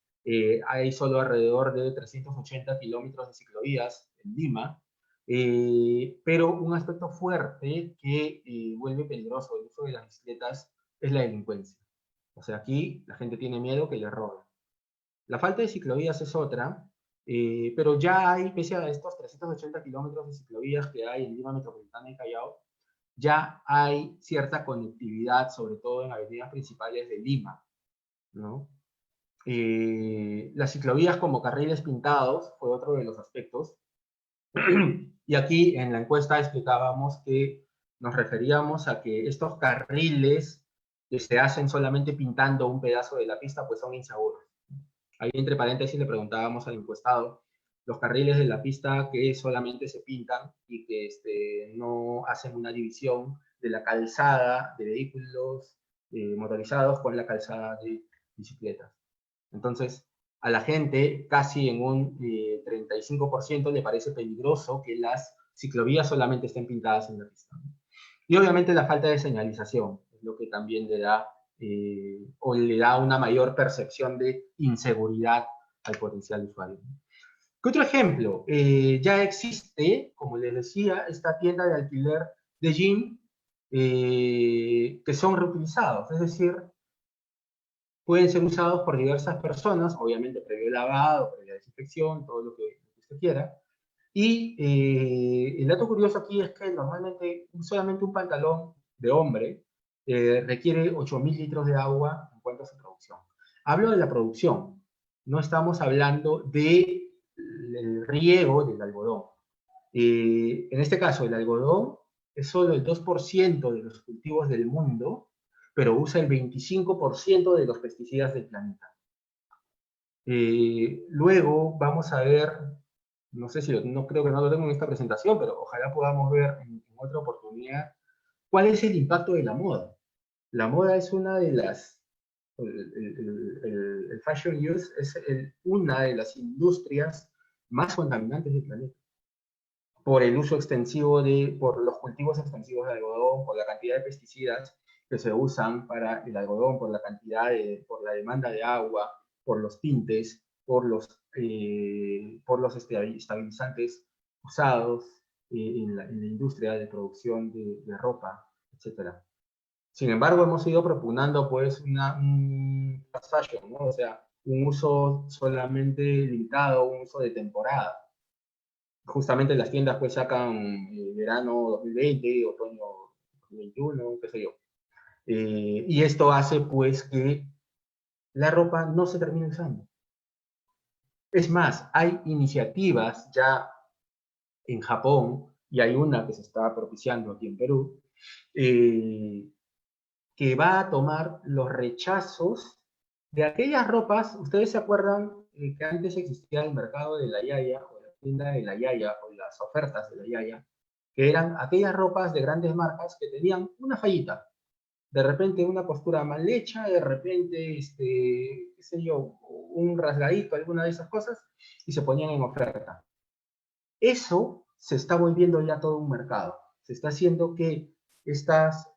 hay solo alrededor de 380 kilómetros de ciclovías en Lima, pero un aspecto fuerte que vuelve peligroso el uso de las bicicletas es la delincuencia. O sea, aquí la gente tiene miedo que le roben. La falta de ciclovías es otra, pero ya hay, pese a estos 380 kilómetros de ciclovías que hay en Lima Metropolitana y Callao, ya hay cierta conectividad, sobre todo en avenidas principales de Lima, ¿no? Las ciclovías como carriles pintados fue otro de los aspectos. Y aquí en la encuesta explicábamos que nos referíamos a que estos carriles que se hacen solamente pintando un pedazo de la pista, pues son inseguros. Ahí entre paréntesis le preguntábamos al encuestado, los carriles de la pista que solamente se pintan y que no hacen una división de la calzada de vehículos motorizados con la calzada de bicicletas. Entonces, a la gente casi en un 35% le parece peligroso que las ciclovías solamente estén pintadas en la pista. Y obviamente la falta de señalización es lo que también le da o le da una mayor percepción de inseguridad al potencial usuario. ¿Qué otro ejemplo? Ya existe, como les decía, esta tienda de alquiler de gym que son reutilizados, es decir, pueden ser usados por diversas personas, obviamente previo lavado, previa desinfección, todo lo que usted quiera. Y el dato curioso aquí es que normalmente solamente un pantalón de hombre requiere 8.000 litros de agua en cuanto a su producción. Hablo de la producción, no estamos hablando del riego del algodón. En este caso, el algodón es solo el 2% de los cultivos del mundo, pero usa el 25% de los pesticidas del planeta. Luego vamos a ver, no sé si, no creo que no lo tengo en esta presentación, pero ojalá podamos ver en otra oportunidad cuál es el impacto de la moda. La moda es una de las, el fashion use es una de las industrias más contaminantes del planeta por el uso extensivo por los cultivos extensivos de algodón, por la cantidad de pesticidas que se usan para el algodón, por la cantidad por la demanda de agua, por los tintes, por los estabilizantes usados en la industria de producción de ropa, etcétera. Sin embargo, hemos ido propugnando pues un fast fashion, ¿no? O sea, un uso solamente limitado, un uso de temporada. Justamente las tiendas pues sacan verano 2020, otoño 2021, qué sé yo. Y esto hace pues que la ropa no se termine usando. Es más, hay iniciativas ya en Japón, y hay una que se está propiciando aquí en Perú, que va a tomar los rechazos de aquellas ropas. ¿Ustedes se acuerdan que antes existía el mercado de la Yaya, o la tienda de la Yaya, o las ofertas de la Yaya, que eran aquellas ropas de grandes marcas que tenían una fallita? De repente una costura mal hecha, de repente, qué sé yo, un rasgadito, alguna de esas cosas, y se ponían en oferta. Eso se está volviendo ya todo un mercado. Se está haciendo que estas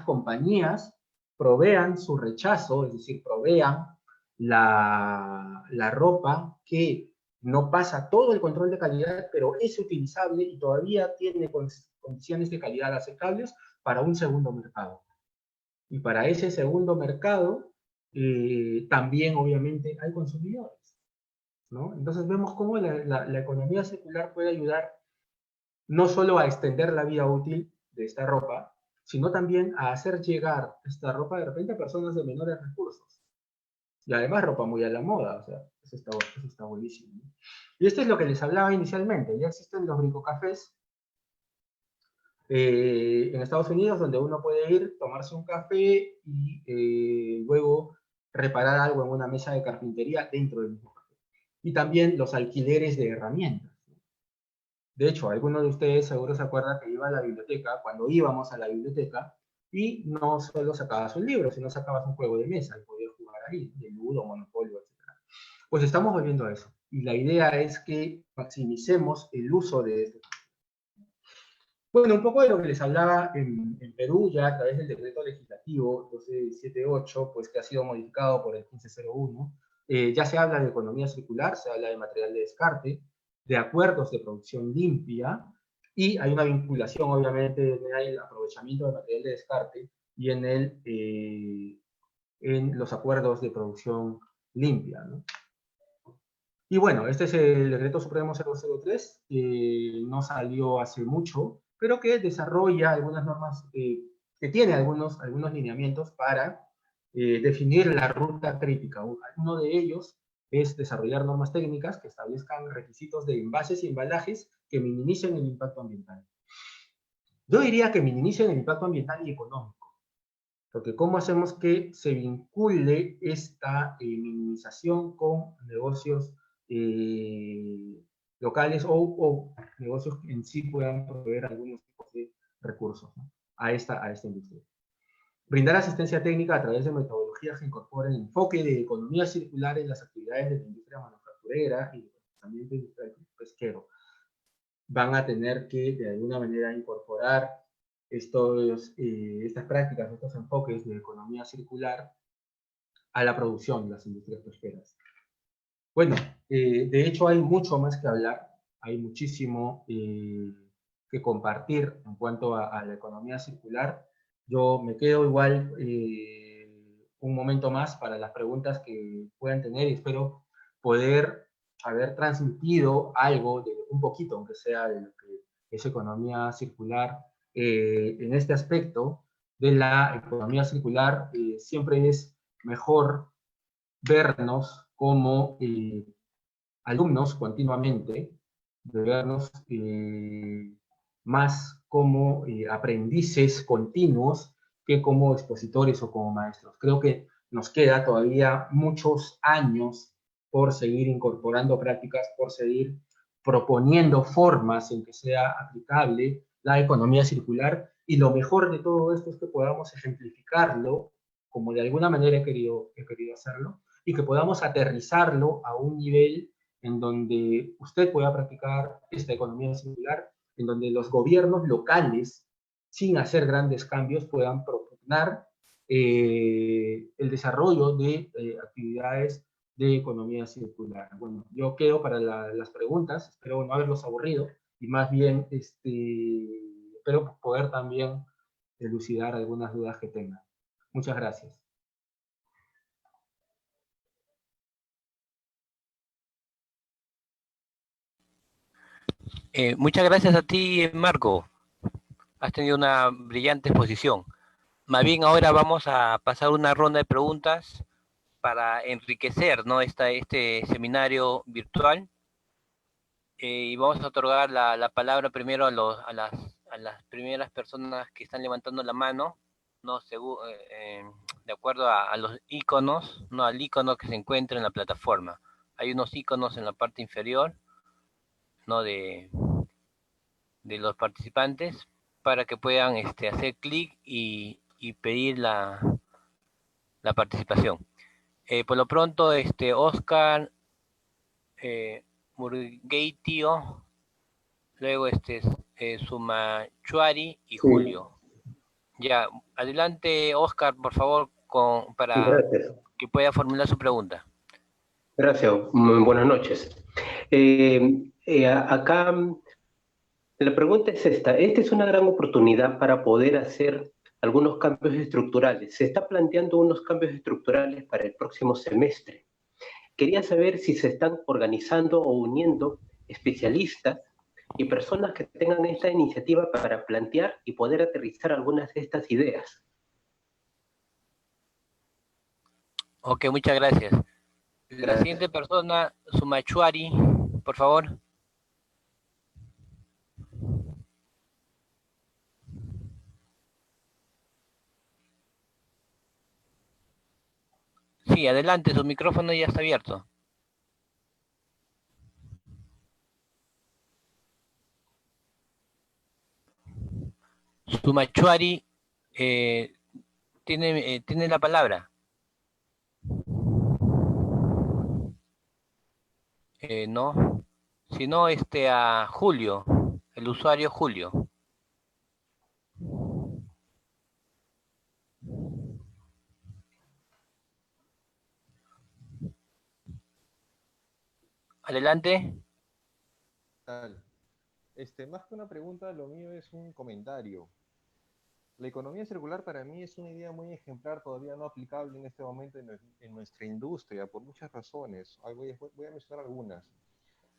compañías provean su rechazo, es decir, provean la ropa que no pasa todo el control de calidad, pero es utilizable y todavía tiene condiciones de calidad aceptables para un segundo mercado. Y para ese segundo mercado también obviamente hay consumidores, ¿no? Entonces vemos cómo la economía circular puede ayudar no solo a extender la vida útil de esta ropa, sino también a hacer llegar esta ropa de repente a personas de menores recursos. Y además ropa muy a la moda, o sea, eso está buenísimo, ¿no? Y esto es lo que les hablaba inicialmente. Ya existen los bricocafés en Estados Unidos, donde uno puede ir, tomarse un café y luego reparar algo en una mesa de carpintería dentro del mismo café. Y también los alquileres de herramientas. De hecho, algunos de ustedes seguro se acuerdan que iba a la biblioteca, cuando íbamos a la biblioteca, y no solo sacabas un libro, sino sacabas un juego de mesa y podías jugar ahí, de ludo, monopolio, etc. Pues estamos volviendo a eso. Y la idea es que maximicemos el uso de esto. Bueno, un poco de lo que les hablaba en Perú, ya a través del decreto legislativo 1278, pues que ha sido modificado por el 1501, ya se habla de economía circular, se habla de material de descarte, de acuerdos de producción limpia, y hay una vinculación, obviamente, en el aprovechamiento del material de descarte y en los acuerdos de producción limpia, ¿no? Y bueno, este es el Decreto Supremo 003, que no salió hace mucho, pero que desarrolla algunas normas, que tiene algunos lineamientos para definir la ruta crítica. Uno de ellos es desarrollar normas técnicas que establezcan requisitos de envases y embalajes que minimicen el impacto ambiental. Yo diría que minimicen el impacto ambiental y económico, porque ¿cómo hacemos que se vincule esta minimización con negocios locales o negocios que en sí puedan proveer algunos tipos de recursos, ¿no? a esta industria? Brindar asistencia técnica a través de metodologías que incorporen el enfoque de economía circular en las actividades de la industria manufacturera y también de la industria pesquero. Van a tener que de alguna manera incorporar estas prácticas, estos enfoques de economía circular a la producción de las industrias pesqueras. Bueno, de hecho hay mucho más que hablar, hay muchísimo que compartir en cuanto a la economía circular. Yo me quedo igual un momento más para las preguntas que puedan tener y espero poder haber transmitido algo, un poquito, aunque sea de lo que es economía circular. En este aspecto de la economía circular siempre es mejor vernos como alumnos continuamente, de vernos más como aprendices continuos que como expositores o como maestros. Creo que nos queda todavía muchos años por seguir incorporando prácticas, por seguir proponiendo formas en que sea aplicable la economía circular, y lo mejor de todo esto es que podamos ejemplificarlo, como de alguna manera he querido hacerlo, y que podamos aterrizarlo a un nivel en donde usted pueda practicar esta economía circular, en donde los gobiernos locales, sin hacer grandes cambios, puedan propugnar el desarrollo de actividades de economía circular. Bueno, yo quedo para las preguntas, espero no haberlos aburrido, y más bien espero poder también elucidar algunas dudas que tengan. Muchas gracias. Muchas gracias a ti, Marco. Has tenido una brillante exposición. Más bien ahora vamos a pasar una ronda de preguntas para enriquecer, ¿no? Este seminario virtual. Y vamos a otorgar la palabra primero a las primeras personas que están levantando la mano, ¿no? De acuerdo a los iconos, ¿no? Al icono que se encuentra en la plataforma. Hay unos iconos en la parte inferior, ¿no? De los participantes para que puedan hacer clic y pedir la participación. Por lo pronto, Oscar Murgueitio, luego Sumachuari y Sí, Julio. Ya, adelante Oscar, por favor, para gracias. que pueda formular su pregunta. Gracias. Muy buenas noches. Acá la pregunta es esta. Esta es una gran oportunidad para poder hacer algunos cambios estructurales. Se está planteando unos cambios estructurales para el próximo semestre. Quería saber si se están organizando o uniendo especialistas y personas que tengan esta iniciativa para plantear y poder aterrizar algunas de estas ideas. Ok, muchas gracias. La Gracias. siguiente persona, Sumachuari, por favor. Sí, adelante, su micrófono ya está abierto. Sumachuari tiene la palabra. No. Si no, a Julio, el usuario Julio. Adelante. Tal. Más que una pregunta, lo mío es un comentario. La economía circular para mí es una idea muy ejemplar, todavía no aplicable en este momento en nuestra industria, por muchas razones. Voy a mencionar algunas.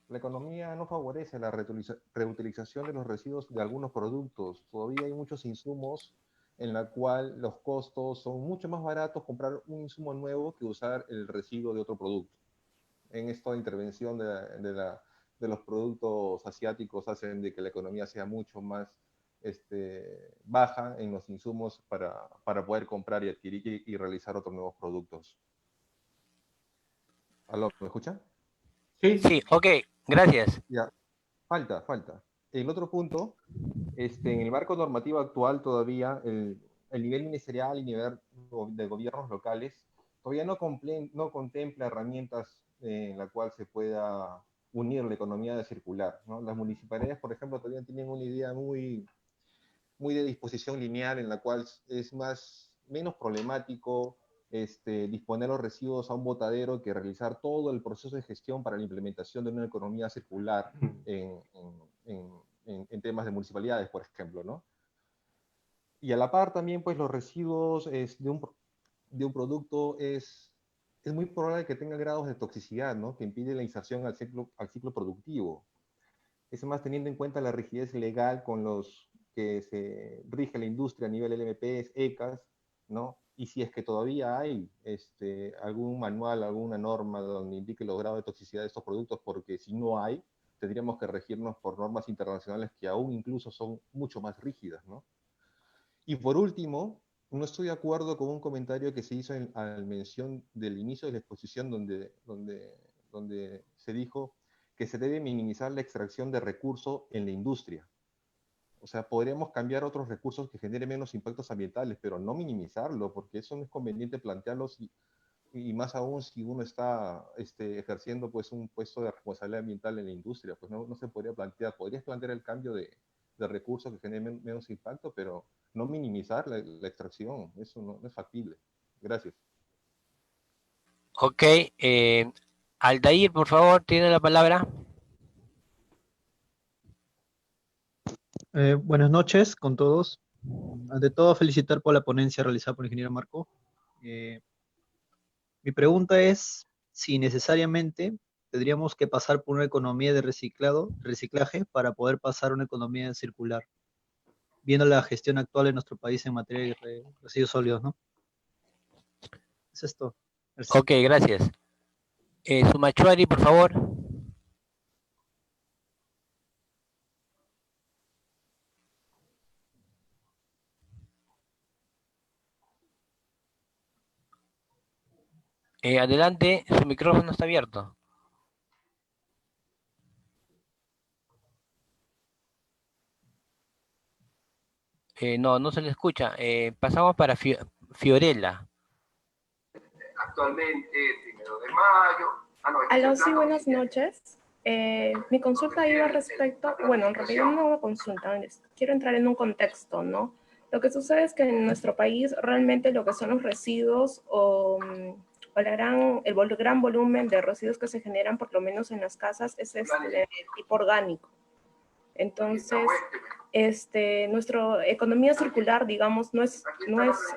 La economía no favorece la reutilización de los residuos de algunos productos. Todavía hay muchos insumos en la cual los costos son mucho más baratos comprar un insumo nuevo que usar el residuo de otro producto. En esta intervención de los productos asiáticos hacen de que la economía sea mucho más baja en los insumos para poder comprar y adquirir y realizar otros nuevos productos. ¿Aló, me escucha? Sí, Sí, ok, gracias. Ya, falta. El otro punto, en el marco normativo actual todavía el nivel ministerial y nivel de gobiernos locales todavía no contempla herramientas en la cual se pueda unir la economía de circular, ¿no? Las municipalidades, por ejemplo, todavía tienen una idea muy de disposición lineal en la cual es menos problemático disponer los residuos a un botadero que realizar todo el proceso de gestión para la implementación de una economía circular en temas de municipalidades, por ejemplo, ¿no? Y a la par también, pues los residuos de un producto es muy probable que tenga grados de toxicidad, ¿no? Que impide la inserción al ciclo productivo. Es más teniendo en cuenta la rigidez legal con los que se rige la industria a nivel LMPs, ECAs, ¿no? y si es que todavía hay algún manual, alguna norma donde indique los grados de toxicidad de estos productos, porque si no hay, tendríamos que regirnos por normas internacionales que aún incluso son mucho más rígidas, ¿no? Y por último, no estoy de acuerdo con un comentario que se hizo al mención del inicio de la exposición donde se dijo que se debe minimizar la extracción de recursos en la industria. O sea, podríamos cambiar otros recursos que generen menos impactos ambientales, pero no minimizarlo, porque eso no es conveniente plantearlo y más aún si uno está ejerciendo pues un puesto de responsabilidad ambiental en la industria, pues no se podría plantear, podrías plantear el cambio de recursos que generen menos impacto, pero no minimizar la extracción, eso no es factible. Gracias. Ok, Aldair, por favor, tiene la palabra. Buenas noches con todos. Ante todo, felicitar por la ponencia realizada por el ingeniero Marco. Mi pregunta es si necesariamente tendríamos que pasar por una economía de reciclaje para poder pasar a una economía circular, viendo la gestión actual en nuestro país en materia de residuos sólidos, ¿no? Es esto. Gracias. Ok, gracias. Sumachuari, por favor. Adelante, su micrófono está abierto. No se le escucha. Pasamos para Fiorella. Actualmente, primero de mayo. Aló, sí, buenas noches. Mi consulta iba respecto, bueno, en realidad no una consulta, quiero entrar en un contexto, ¿no? Lo que sucede es que en nuestro país realmente lo que son los residuos el gran volumen de residuos que se generan, por lo menos en las casas, es de tipo orgánico. Entonces, nuestra economía circular, digamos, no es,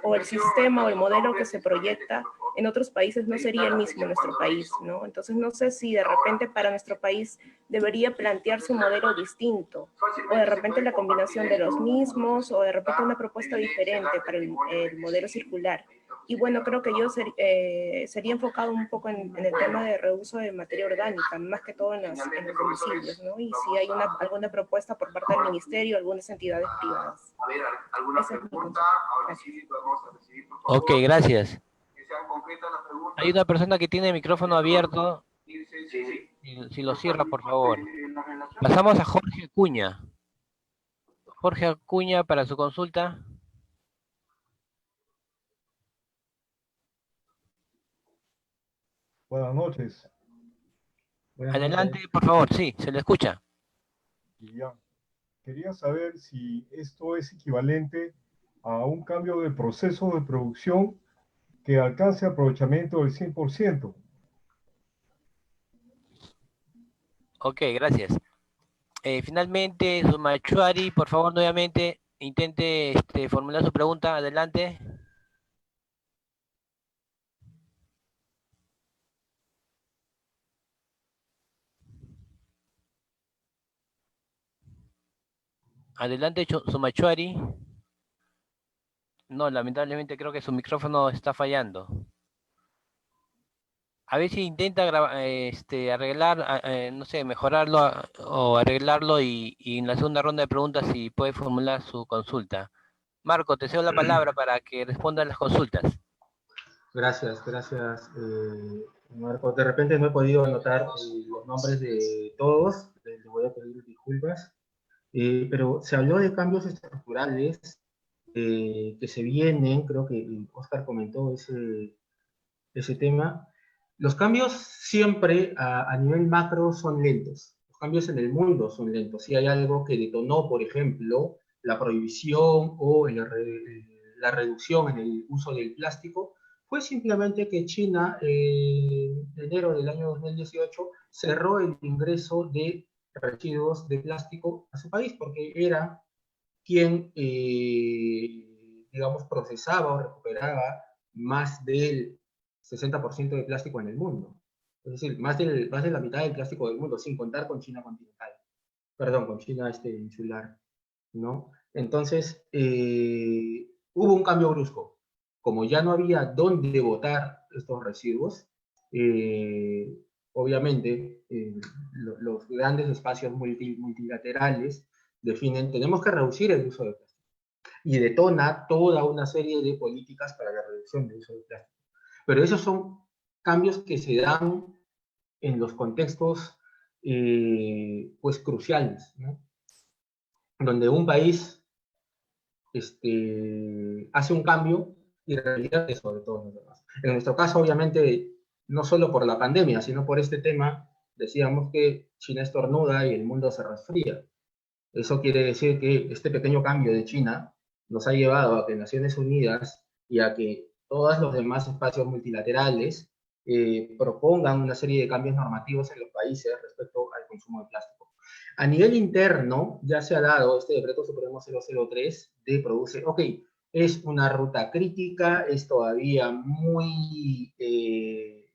o el sistema o el modelo que se proyecta en otros países no sería el mismo en nuestro país, ¿no? Entonces, no sé si de repente para nuestro país debería plantearse un modelo distinto, o de repente la combinación de los mismos, o de repente una propuesta diferente para el modelo circular. Y bueno, creo que yo sería enfocado un poco en el tema de reuso de materia orgánica, más que todo en los domicilios, ¿no? Y si hay alguna propuesta por parte del ministerio, algunas entidades privadas. A ver, ¿alguna pregunta? Ahora sí vamos a recibir, por favor. Ok, gracias. Que sean concretas las preguntas. Hay una persona que tiene el micrófono abierto. Sí. Si lo cierra, por favor. Pasamos a Jorge Acuña. Jorge Acuña para su consulta. Buenas noches. Adelante, por favor. Sí, se le escucha. Y ya, quería saber si esto es equivalente a un cambio de proceso de producción que alcance aprovechamiento del 100%. Ok, gracias. Finalmente, Sumachuari, por favor, nuevamente, intente formular su pregunta. Adelante. Adelante, Sumachuari. No, lamentablemente creo que su micrófono está fallando. A ver si intenta arreglar, no sé, mejorarlo o arreglarlo y en la segunda ronda de preguntas si puede formular su consulta. Marco, te cedo la palabra para que responda a las consultas. Gracias, Marco. De repente no he podido anotar los nombres de todos, les voy a pedir disculpas, pero se habló de cambios estructurales que se vienen, creo que Oscar comentó ese tema. Los cambios siempre a nivel macro son lentos, los cambios en el mundo son lentos. Si hay algo que detonó, por ejemplo, la prohibición o la reducción en el uso del plástico, fue simplemente que China, en enero del año 2018, cerró el ingreso de residuos de plástico a su país, porque era quien, digamos, procesaba o recuperaba más del 60% de plástico en el mundo. Es decir, más de la mitad del plástico del mundo, sin contar con China continental. Perdón, con China insular, ¿no? Entonces, hubo un cambio brusco. como ya no había dónde botar estos residuos, obviamente los grandes espacios multilaterales definen, tenemos que reducir el uso de plástico, y detona toda una serie de políticas para la reducción del uso de plástico. Pero esos son cambios que se dan en los contextos pues cruciales, ¿no? Donde un país hace un cambio y revierte sobre todo los demás. En nuestro caso, obviamente, no solo por la pandemia, sino por este tema, decíamos que China estornuda y el mundo se resfría. Eso quiere decir que este pequeño cambio de China nos ha llevado a que Naciones Unidas y a que todos los demás espacios multilaterales propongan una serie de cambios normativos en los países respecto al consumo de plástico. A nivel interno, ya se ha dado este decreto supremo 003 de produce, ok, es una ruta crítica, es todavía muy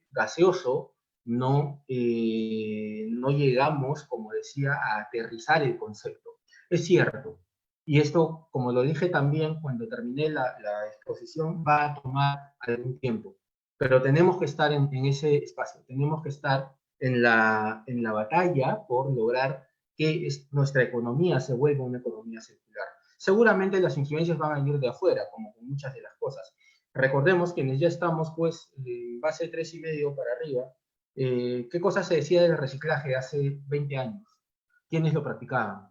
gaseoso, no llegamos, como decía, a aterrizar el concepto. Es cierto, y esto, como lo dije también cuando terminé la exposición, va a tomar algún tiempo, pero tenemos que estar en ese espacio, tenemos que estar en la batalla por lograr que nuestra economía se vuelva una economía circular. Seguramente las influencias van a venir de afuera, como con muchas de las cosas. Recordemos quienes ya estamos, pues, en base 3,5 para arriba, ¿qué cosa se decía del reciclaje hace 20 años? ¿Quiénes lo practicaban?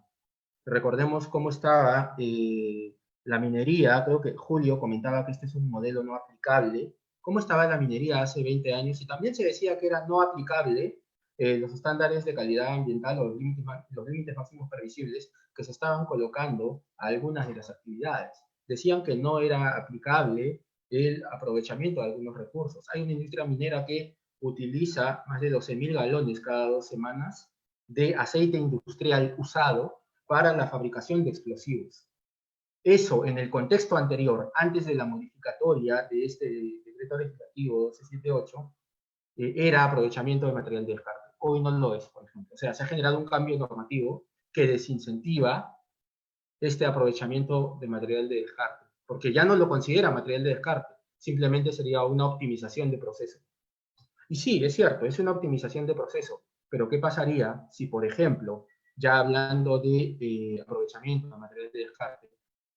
Recordemos cómo estaba la minería, creo que Julio comentaba que este es un modelo no aplicable, cómo estaba la minería hace 20 años, y también se decía que era no aplicable los estándares de calidad ambiental o los límites máximos previsibles que se estaban colocando a algunas de las actividades. Decían que no era aplicable el aprovechamiento de algunos recursos. Hay una industria minera que utiliza más de 12.000 galones cada 2 semanas de aceite industrial usado para la fabricación de explosivos. Eso, en el contexto anterior, antes de la modificatoria de este decreto legislativo 1278, era aprovechamiento de material de descarte. Hoy no lo es, por ejemplo. O sea, se ha generado un cambio normativo que desincentiva este aprovechamiento de material de descarte, porque ya no lo considera material de descarte, simplemente sería una optimización de proceso. Y sí, es cierto, es una optimización de proceso, pero ¿qué pasaría si, por ejemplo, ya hablando de aprovechamiento de material de descarte,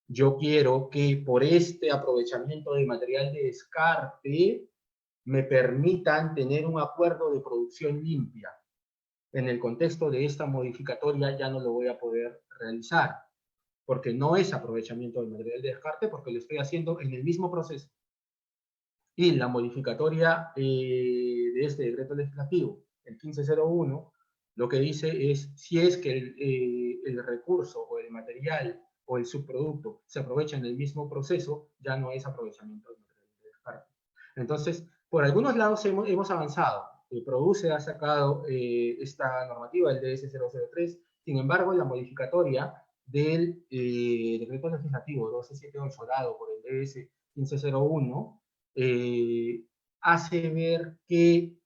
yo quiero que por este aprovechamiento de material de descarte me permitan tener un acuerdo de producción limpia? En el contexto de esta modificatoria ya no lo voy a poder realizar, porque no es aprovechamiento del material de descarte, porque lo estoy haciendo en el mismo proceso. Y la modificatoria de este decreto legislativo, el 1501, lo que dice es, si es que el recurso o el material o el subproducto se aprovecha en el mismo proceso, ya no es aprovechamiento del material de descarte. Entonces, por algunos lados hemos avanzado. Produce ha sacado esta normativa, el DS 003, sin embargo, la modificatoria del decreto legislativo 1278 dado por el DS 1501 hace ver que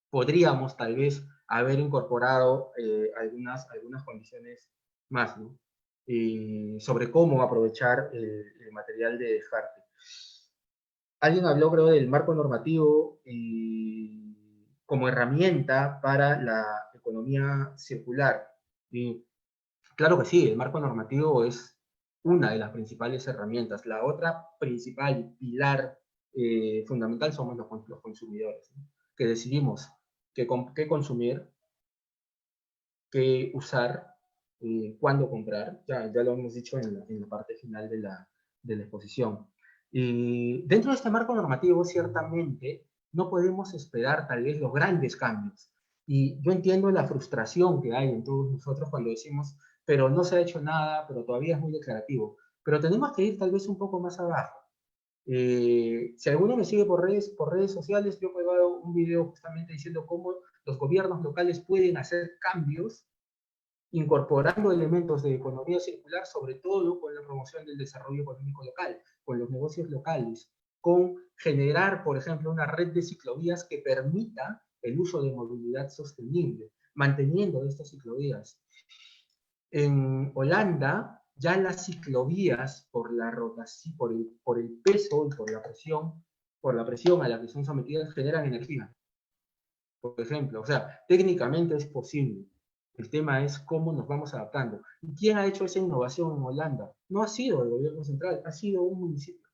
podríamos tal vez haber incorporado algunas condiciones más, ¿no? Sobre cómo aprovechar el material de descarte. Alguien habló, creo, del marco normativo como herramienta para la economía circular. Y claro que sí, el marco normativo es una de las principales herramientas. La otra principal pilar fundamental somos los consumidores, ¿no? Que decidimos qué consumir, qué usar, cuándo comprar. Ya lo hemos dicho en la parte final de la exposición. Y dentro de este marco normativo, ciertamente, no podemos esperar tal vez los grandes cambios. Y yo entiendo la frustración que hay en todos nosotros cuando decimos, pero no se ha hecho nada, pero todavía es muy declarativo. Pero tenemos que ir tal vez un poco más abajo. Si alguno me sigue por redes sociales, yo he grabado un video justamente diciendo cómo los gobiernos locales pueden hacer cambios incorporando elementos de economía circular, sobre todo con la promoción del desarrollo económico local, con los negocios locales, con generar, por ejemplo, una red de ciclovías que permita el uso de movilidad sostenible, manteniendo estas ciclovías. En Holanda Ya las ciclovías, por la rotación, por el peso y por la presión a la que son sometidas, generan energía. Por ejemplo, o sea, técnicamente es posible. El tema es cómo nos vamos adaptando. ¿Y quién ha hecho esa innovación en Holanda? No ha sido el gobierno central, ha sido un municipio.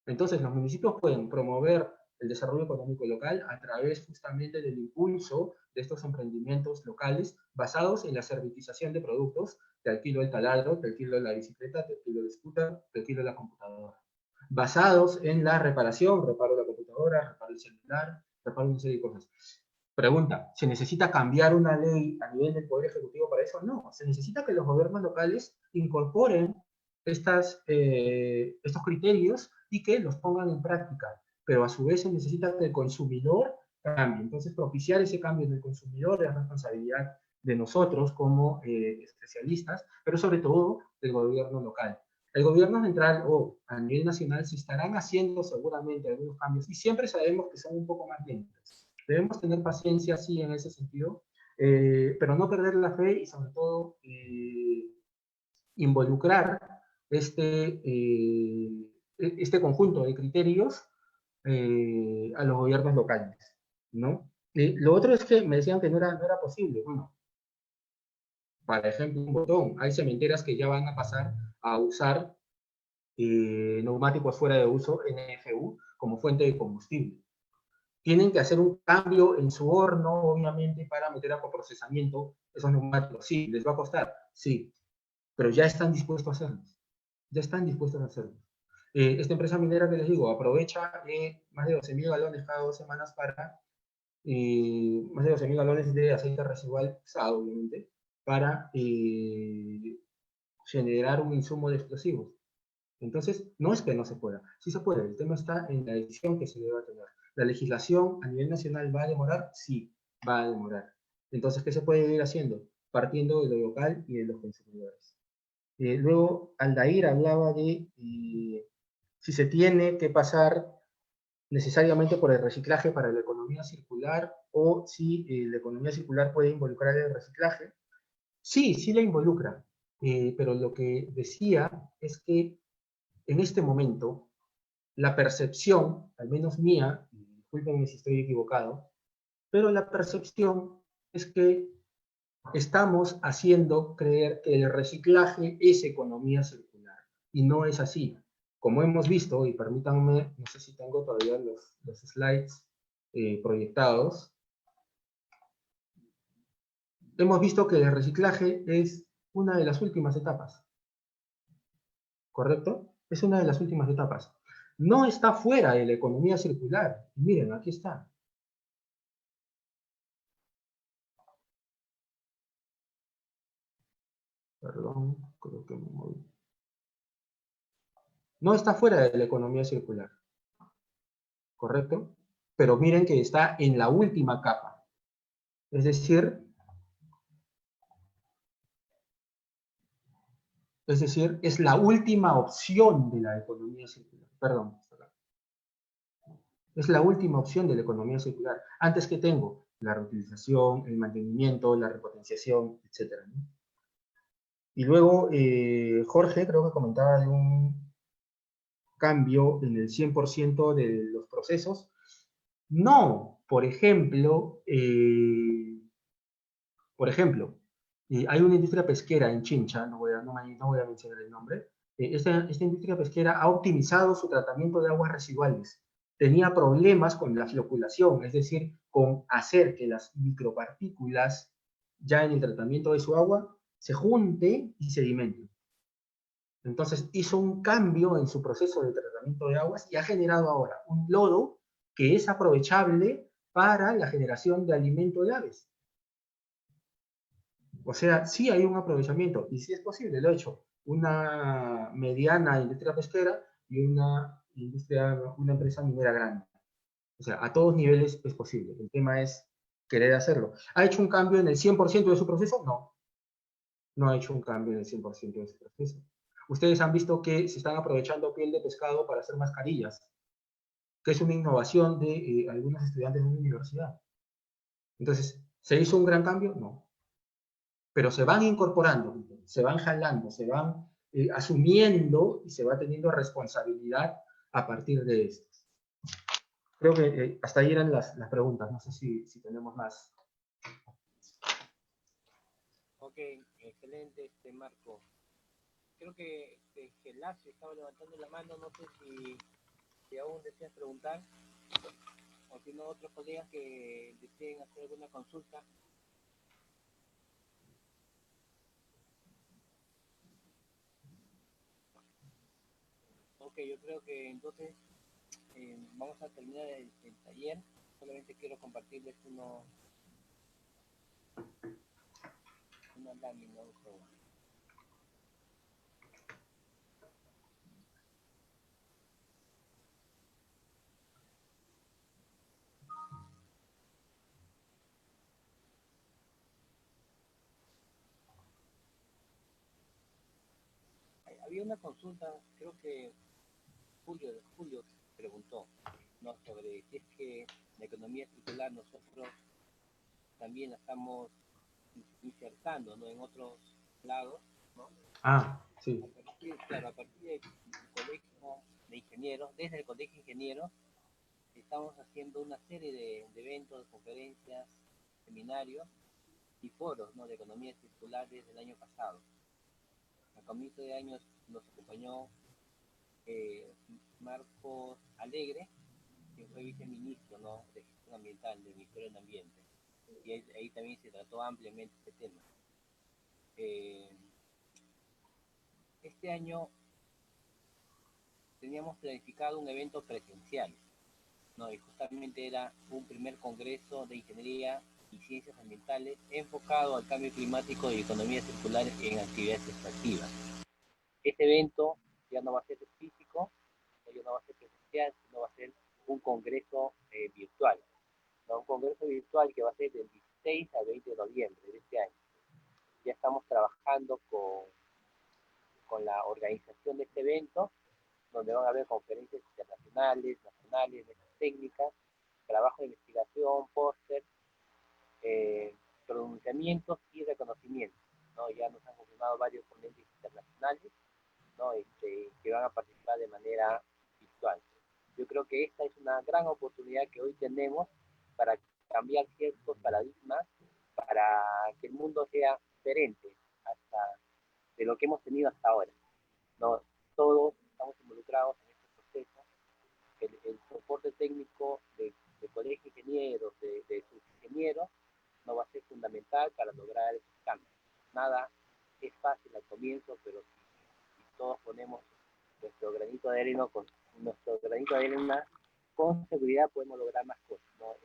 Entonces, los municipios pueden promover el desarrollo económico local a través justamente del impulso de estos emprendimientos locales basados en la servitización de productos. Te alquilo el taladro, te alquilo la bicicleta, te alquilo el scooter, te alquilo la computadora. Basados en la reparación, reparo la computadora, reparo el celular, reparo una serie de cosas. Pregunta, ¿se necesita cambiar una ley a nivel del Poder Ejecutivo para eso? No, se necesita que los gobiernos locales incorporen estos criterios y que los pongan en práctica, pero a su vez se necesita que el consumidor cambie. Entonces, propiciar ese cambio en el consumidor es responsabilidad de nosotros como especialistas, pero sobre todo del gobierno local. El gobierno central o a nivel nacional se estarán haciendo seguramente algunos cambios y siempre sabemos que son un poco más lentos. Debemos tener paciencia, sí, en ese sentido, pero no perder la fe y sobre todo involucrar este conjunto de criterios a los gobiernos locales, ¿no? Lo otro es que me decían que no era posible. Bueno, por ejemplo, un botón. Hay cementeras que ya van a pasar a usar neumáticos fuera de uso, NFU, como fuente de combustible. Tienen que hacer un cambio en su horno, obviamente, para meter a coprocesamiento esos neumáticos. Sí, les va a costar, sí, pero ya están dispuestos a hacerlo. Ya están dispuestos a hacerlo. Esta empresa minera que les digo, aprovecha más de 12.000 galones cada 2 semanas para, más de 12.000 galones de aceite residual pesado, obviamente, para generar un insumo de explosivos. Entonces, no es que no se pueda, sí se puede, el tema está en la decisión que se debe tener. ¿La legislación a nivel nacional va a demorar? Sí, va a demorar. Entonces, ¿qué se puede ir haciendo? Partiendo de lo local y de los consumidores. Luego, Aldair hablaba de si se tiene que pasar necesariamente por el reciclaje para la economía circular o si la economía circular puede involucrar el reciclaje. Sí, sí la involucra, pero lo que decía es que en este momento la percepción, al menos mía, y discúlpenme si estoy equivocado, pero la percepción es que estamos haciendo creer que el reciclaje es economía circular, y no es así. Como hemos visto, y permítanme, no sé si tengo todavía los slides proyectados, hemos visto que el reciclaje es una de las últimas etapas, ¿correcto? Es una de las últimas etapas. No está fuera de la economía circular. Miren, aquí está. Perdón, creo que me moví. No está fuera de la economía circular, ¿correcto? Pero miren que está en la última capa. Es decir, es la última opción de la economía circular. Perdón. Es la última opción de la economía circular. Antes que tengo la reutilización, el mantenimiento, la repotenciación, etc. Y luego Jorge creo que comentaba de un cambio en el 100% de los procesos. No, por ejemplo, hay una industria pesquera en Chincha, no voy a mencionar el nombre. Esta industria pesquera ha optimizado su tratamiento de aguas residuales. Tenía problemas con la floculación, es decir, con hacer que las micropartículas ya en el tratamiento de su agua se junten y sedimenten. Entonces hizo un cambio en su proceso de tratamiento de aguas y ha generado ahora un lodo que es aprovechable para la generación de alimento de aves. O sea, sí hay un aprovechamiento y sí es posible, lo he hecho. Una mediana industria pesquera y una empresa minera grande. O sea, a todos niveles es posible. El tema es querer hacerlo. ¿Ha hecho un cambio en el 100% de su proceso? No. No ha hecho un cambio en el 100% de su proceso. Ustedes han visto que se están aprovechando piel de pescado para hacer mascarillas, que es una innovación de algunos estudiantes de una universidad. Entonces, ¿se hizo un gran cambio? No. Pero se van incorporando. Entonces. se van jalando, se van asumiendo y se va teniendo responsabilidad a partir de esto. Creo que hasta ahí eran las preguntas, no sé si tenemos más. Ok, excelente, Marco. Creo que Gelacio estaba levantando la mano, no sé si aún deseas preguntar, o si no, otros colegas que deseen hacer alguna consulta. Ok, yo creo que entonces vamos a terminar el taller. Solamente quiero compartirles una lámina. Había una consulta, creo que Julio preguntó, ¿no? Sobre si es que la economía circular nosotros también la estamos insertando, ¿no? En otros lados, ¿no? Ah, sí. A partir del colegio de ingenieros, desde el colegio de ingenieros, estamos haciendo una serie de eventos, conferencias, seminarios y foros, ¿no? De economía circular desde el año pasado. A comienzo de año nos acompañó Marcos Alegre, que fue viceministro, ¿no? De Gestión Ambiental del Ministerio del Ambiente. Y ahí también se trató ampliamente este tema. Este año teníamos planificado un evento presencial, ¿no? Y justamente era un primer congreso de ingeniería y ciencias ambientales enfocado al cambio climático y economía circular en actividades extractivas. Este evento ya no va a ser físico, ya no va a ser presencial, sino va a ser un congreso virtual, ¿no? Un congreso virtual que va a ser del 16 al 20 de noviembre de este año. Ya estamos trabajando con la organización de este evento, donde van a haber conferencias internacionales, nacionales, mesas técnicas, trabajo de investigación, póster, pronunciamientos y reconocimientos, ¿no? Ya nos han confirmado varios ponentes internacionales, ¿no? Que van a participar de manera virtual. Yo creo que esta es una gran oportunidad que hoy tenemos para cambiar ciertos paradigmas, para que el mundo sea diferente hasta de lo que hemos tenido hasta ahora, ¿no? Todos estamos involucrados en este proceso. El soporte técnico de colegios de ingenieros, de sus ingenieros, no va a ser fundamental para lograr esos cambios. Nada es fácil al comienzo, pero si todos ponemos nuestro granito de arena con seguridad podemos lograr más cosas, ¿no?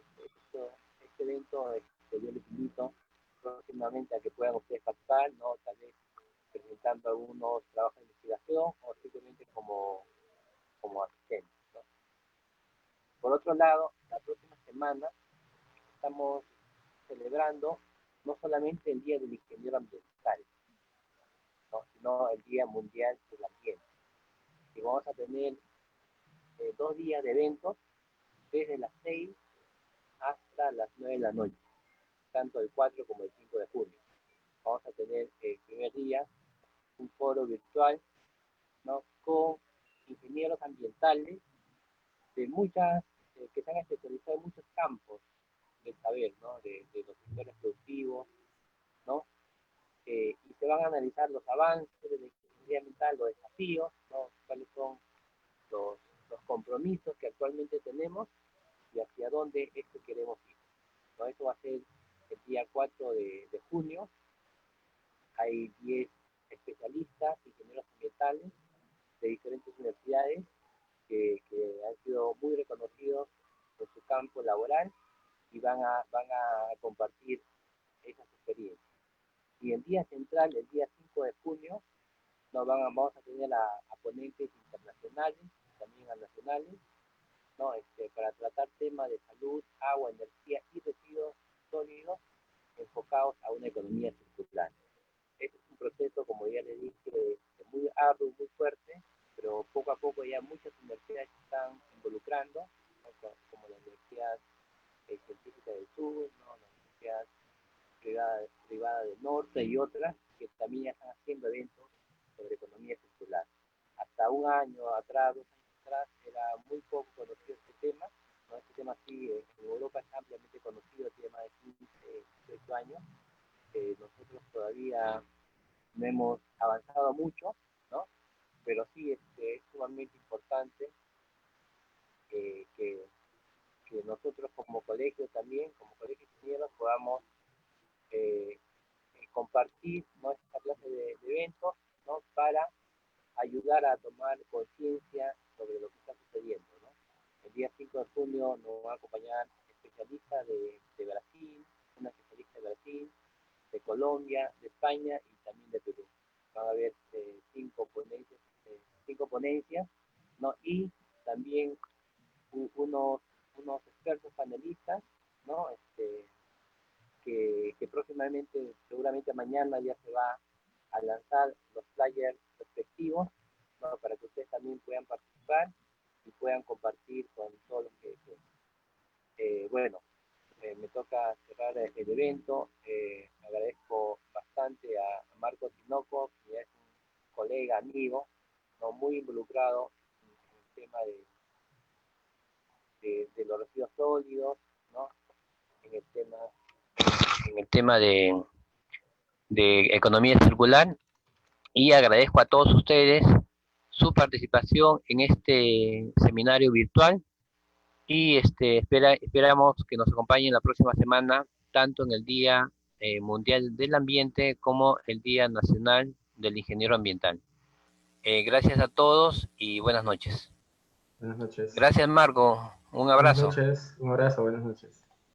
Este evento, yo les invito próximamente a que puedan ustedes participar, ¿no? Tal vez presentando algunos trabajos de investigación o simplemente como asistentes, ¿no? Por otro lado, la próxima semana estamos celebrando no solamente el Día del Ingeniero Ambiental, ¿no? Sino el Día Mundial del Ambiente. Y vamos a tener 2 días de eventos desde las 6 hasta las 9 de la noche, tanto el 4 como el 5 de junio. Vamos a tener el primer día un foro virtual, ¿no? Con ingenieros ambientales de muchas, que se han especializado en muchos campos del saber, ¿no? De los sectores productivos, ¿no? Y se van a analizar los avances de la ingeniería ambiental, los desafíos, ¿no? Cuáles son los compromisos que actualmente tenemos y hacia dónde es que queremos ir, ¿no? Eso va a ser el día 4 de junio. Hay 10 especialistas, ingenieros ambientales de diferentes universidades que han sido muy reconocidos en su campo laboral y van a compartir esas experiencias. Y el día central, el día 5 de junio, vamos a tener a ponentes internacionales, también a nacionales, ¿no? Para tratar temas de salud, agua, energía y residuos sólidos enfocados a una economía circular. Este es un proceso, como ya les dije, muy arduo, muy fuerte, pero poco a poco ya muchas universidades se están involucrando, ¿no? Como la Universidad Científica del Sur, ¿no? La Universidad Privada del Norte y otras, que también están haciendo eventos sobre economía circular. Hasta un año atrás, 2 años atrás, era muy poco conocido este tema, ¿no? Este tema sí, en Europa es ampliamente conocido, tiene más de 15, 18 años. Nosotros todavía no hemos avanzado mucho, ¿no? Pero sí es sumamente importante que nosotros como colegio también, como colegio ingenieros, podamos compartir, ¿no?, esta clase de eventos, ¿no?, para ayudar a tomar conciencia sobre lo que está sucediendo, ¿no? El día 5 de junio nos va a acompañar especialistas de Brasil, una especialista de Brasil, de Colombia, de España y también de Perú. Van a haber 5 ponencias, ¿no? Y también unos expertos panelistas, ¿no? Que próximamente, seguramente mañana ya se va a lanzar los flyers respectivos, ¿no?, para que ustedes también puedan participar y puedan compartir con todos los que bueno, me toca cerrar el evento. Agradezco bastante a Marco Tinoco, que es un colega, amigo, ¿no?, muy involucrado en el tema de los residuos sólidos, ¿no?, en el tema de economía circular, y agradezco a todos ustedes su participación en este seminario virtual y esperamos que nos acompañen la próxima semana, tanto en el Día Mundial del Ambiente como el Día Nacional del Ingeniero Ambiental. Gracias a todos y buenas noches. Buenas noches. Gracias, Marco. Un Buenas abrazo. noches. Un abrazo. Buenas noches.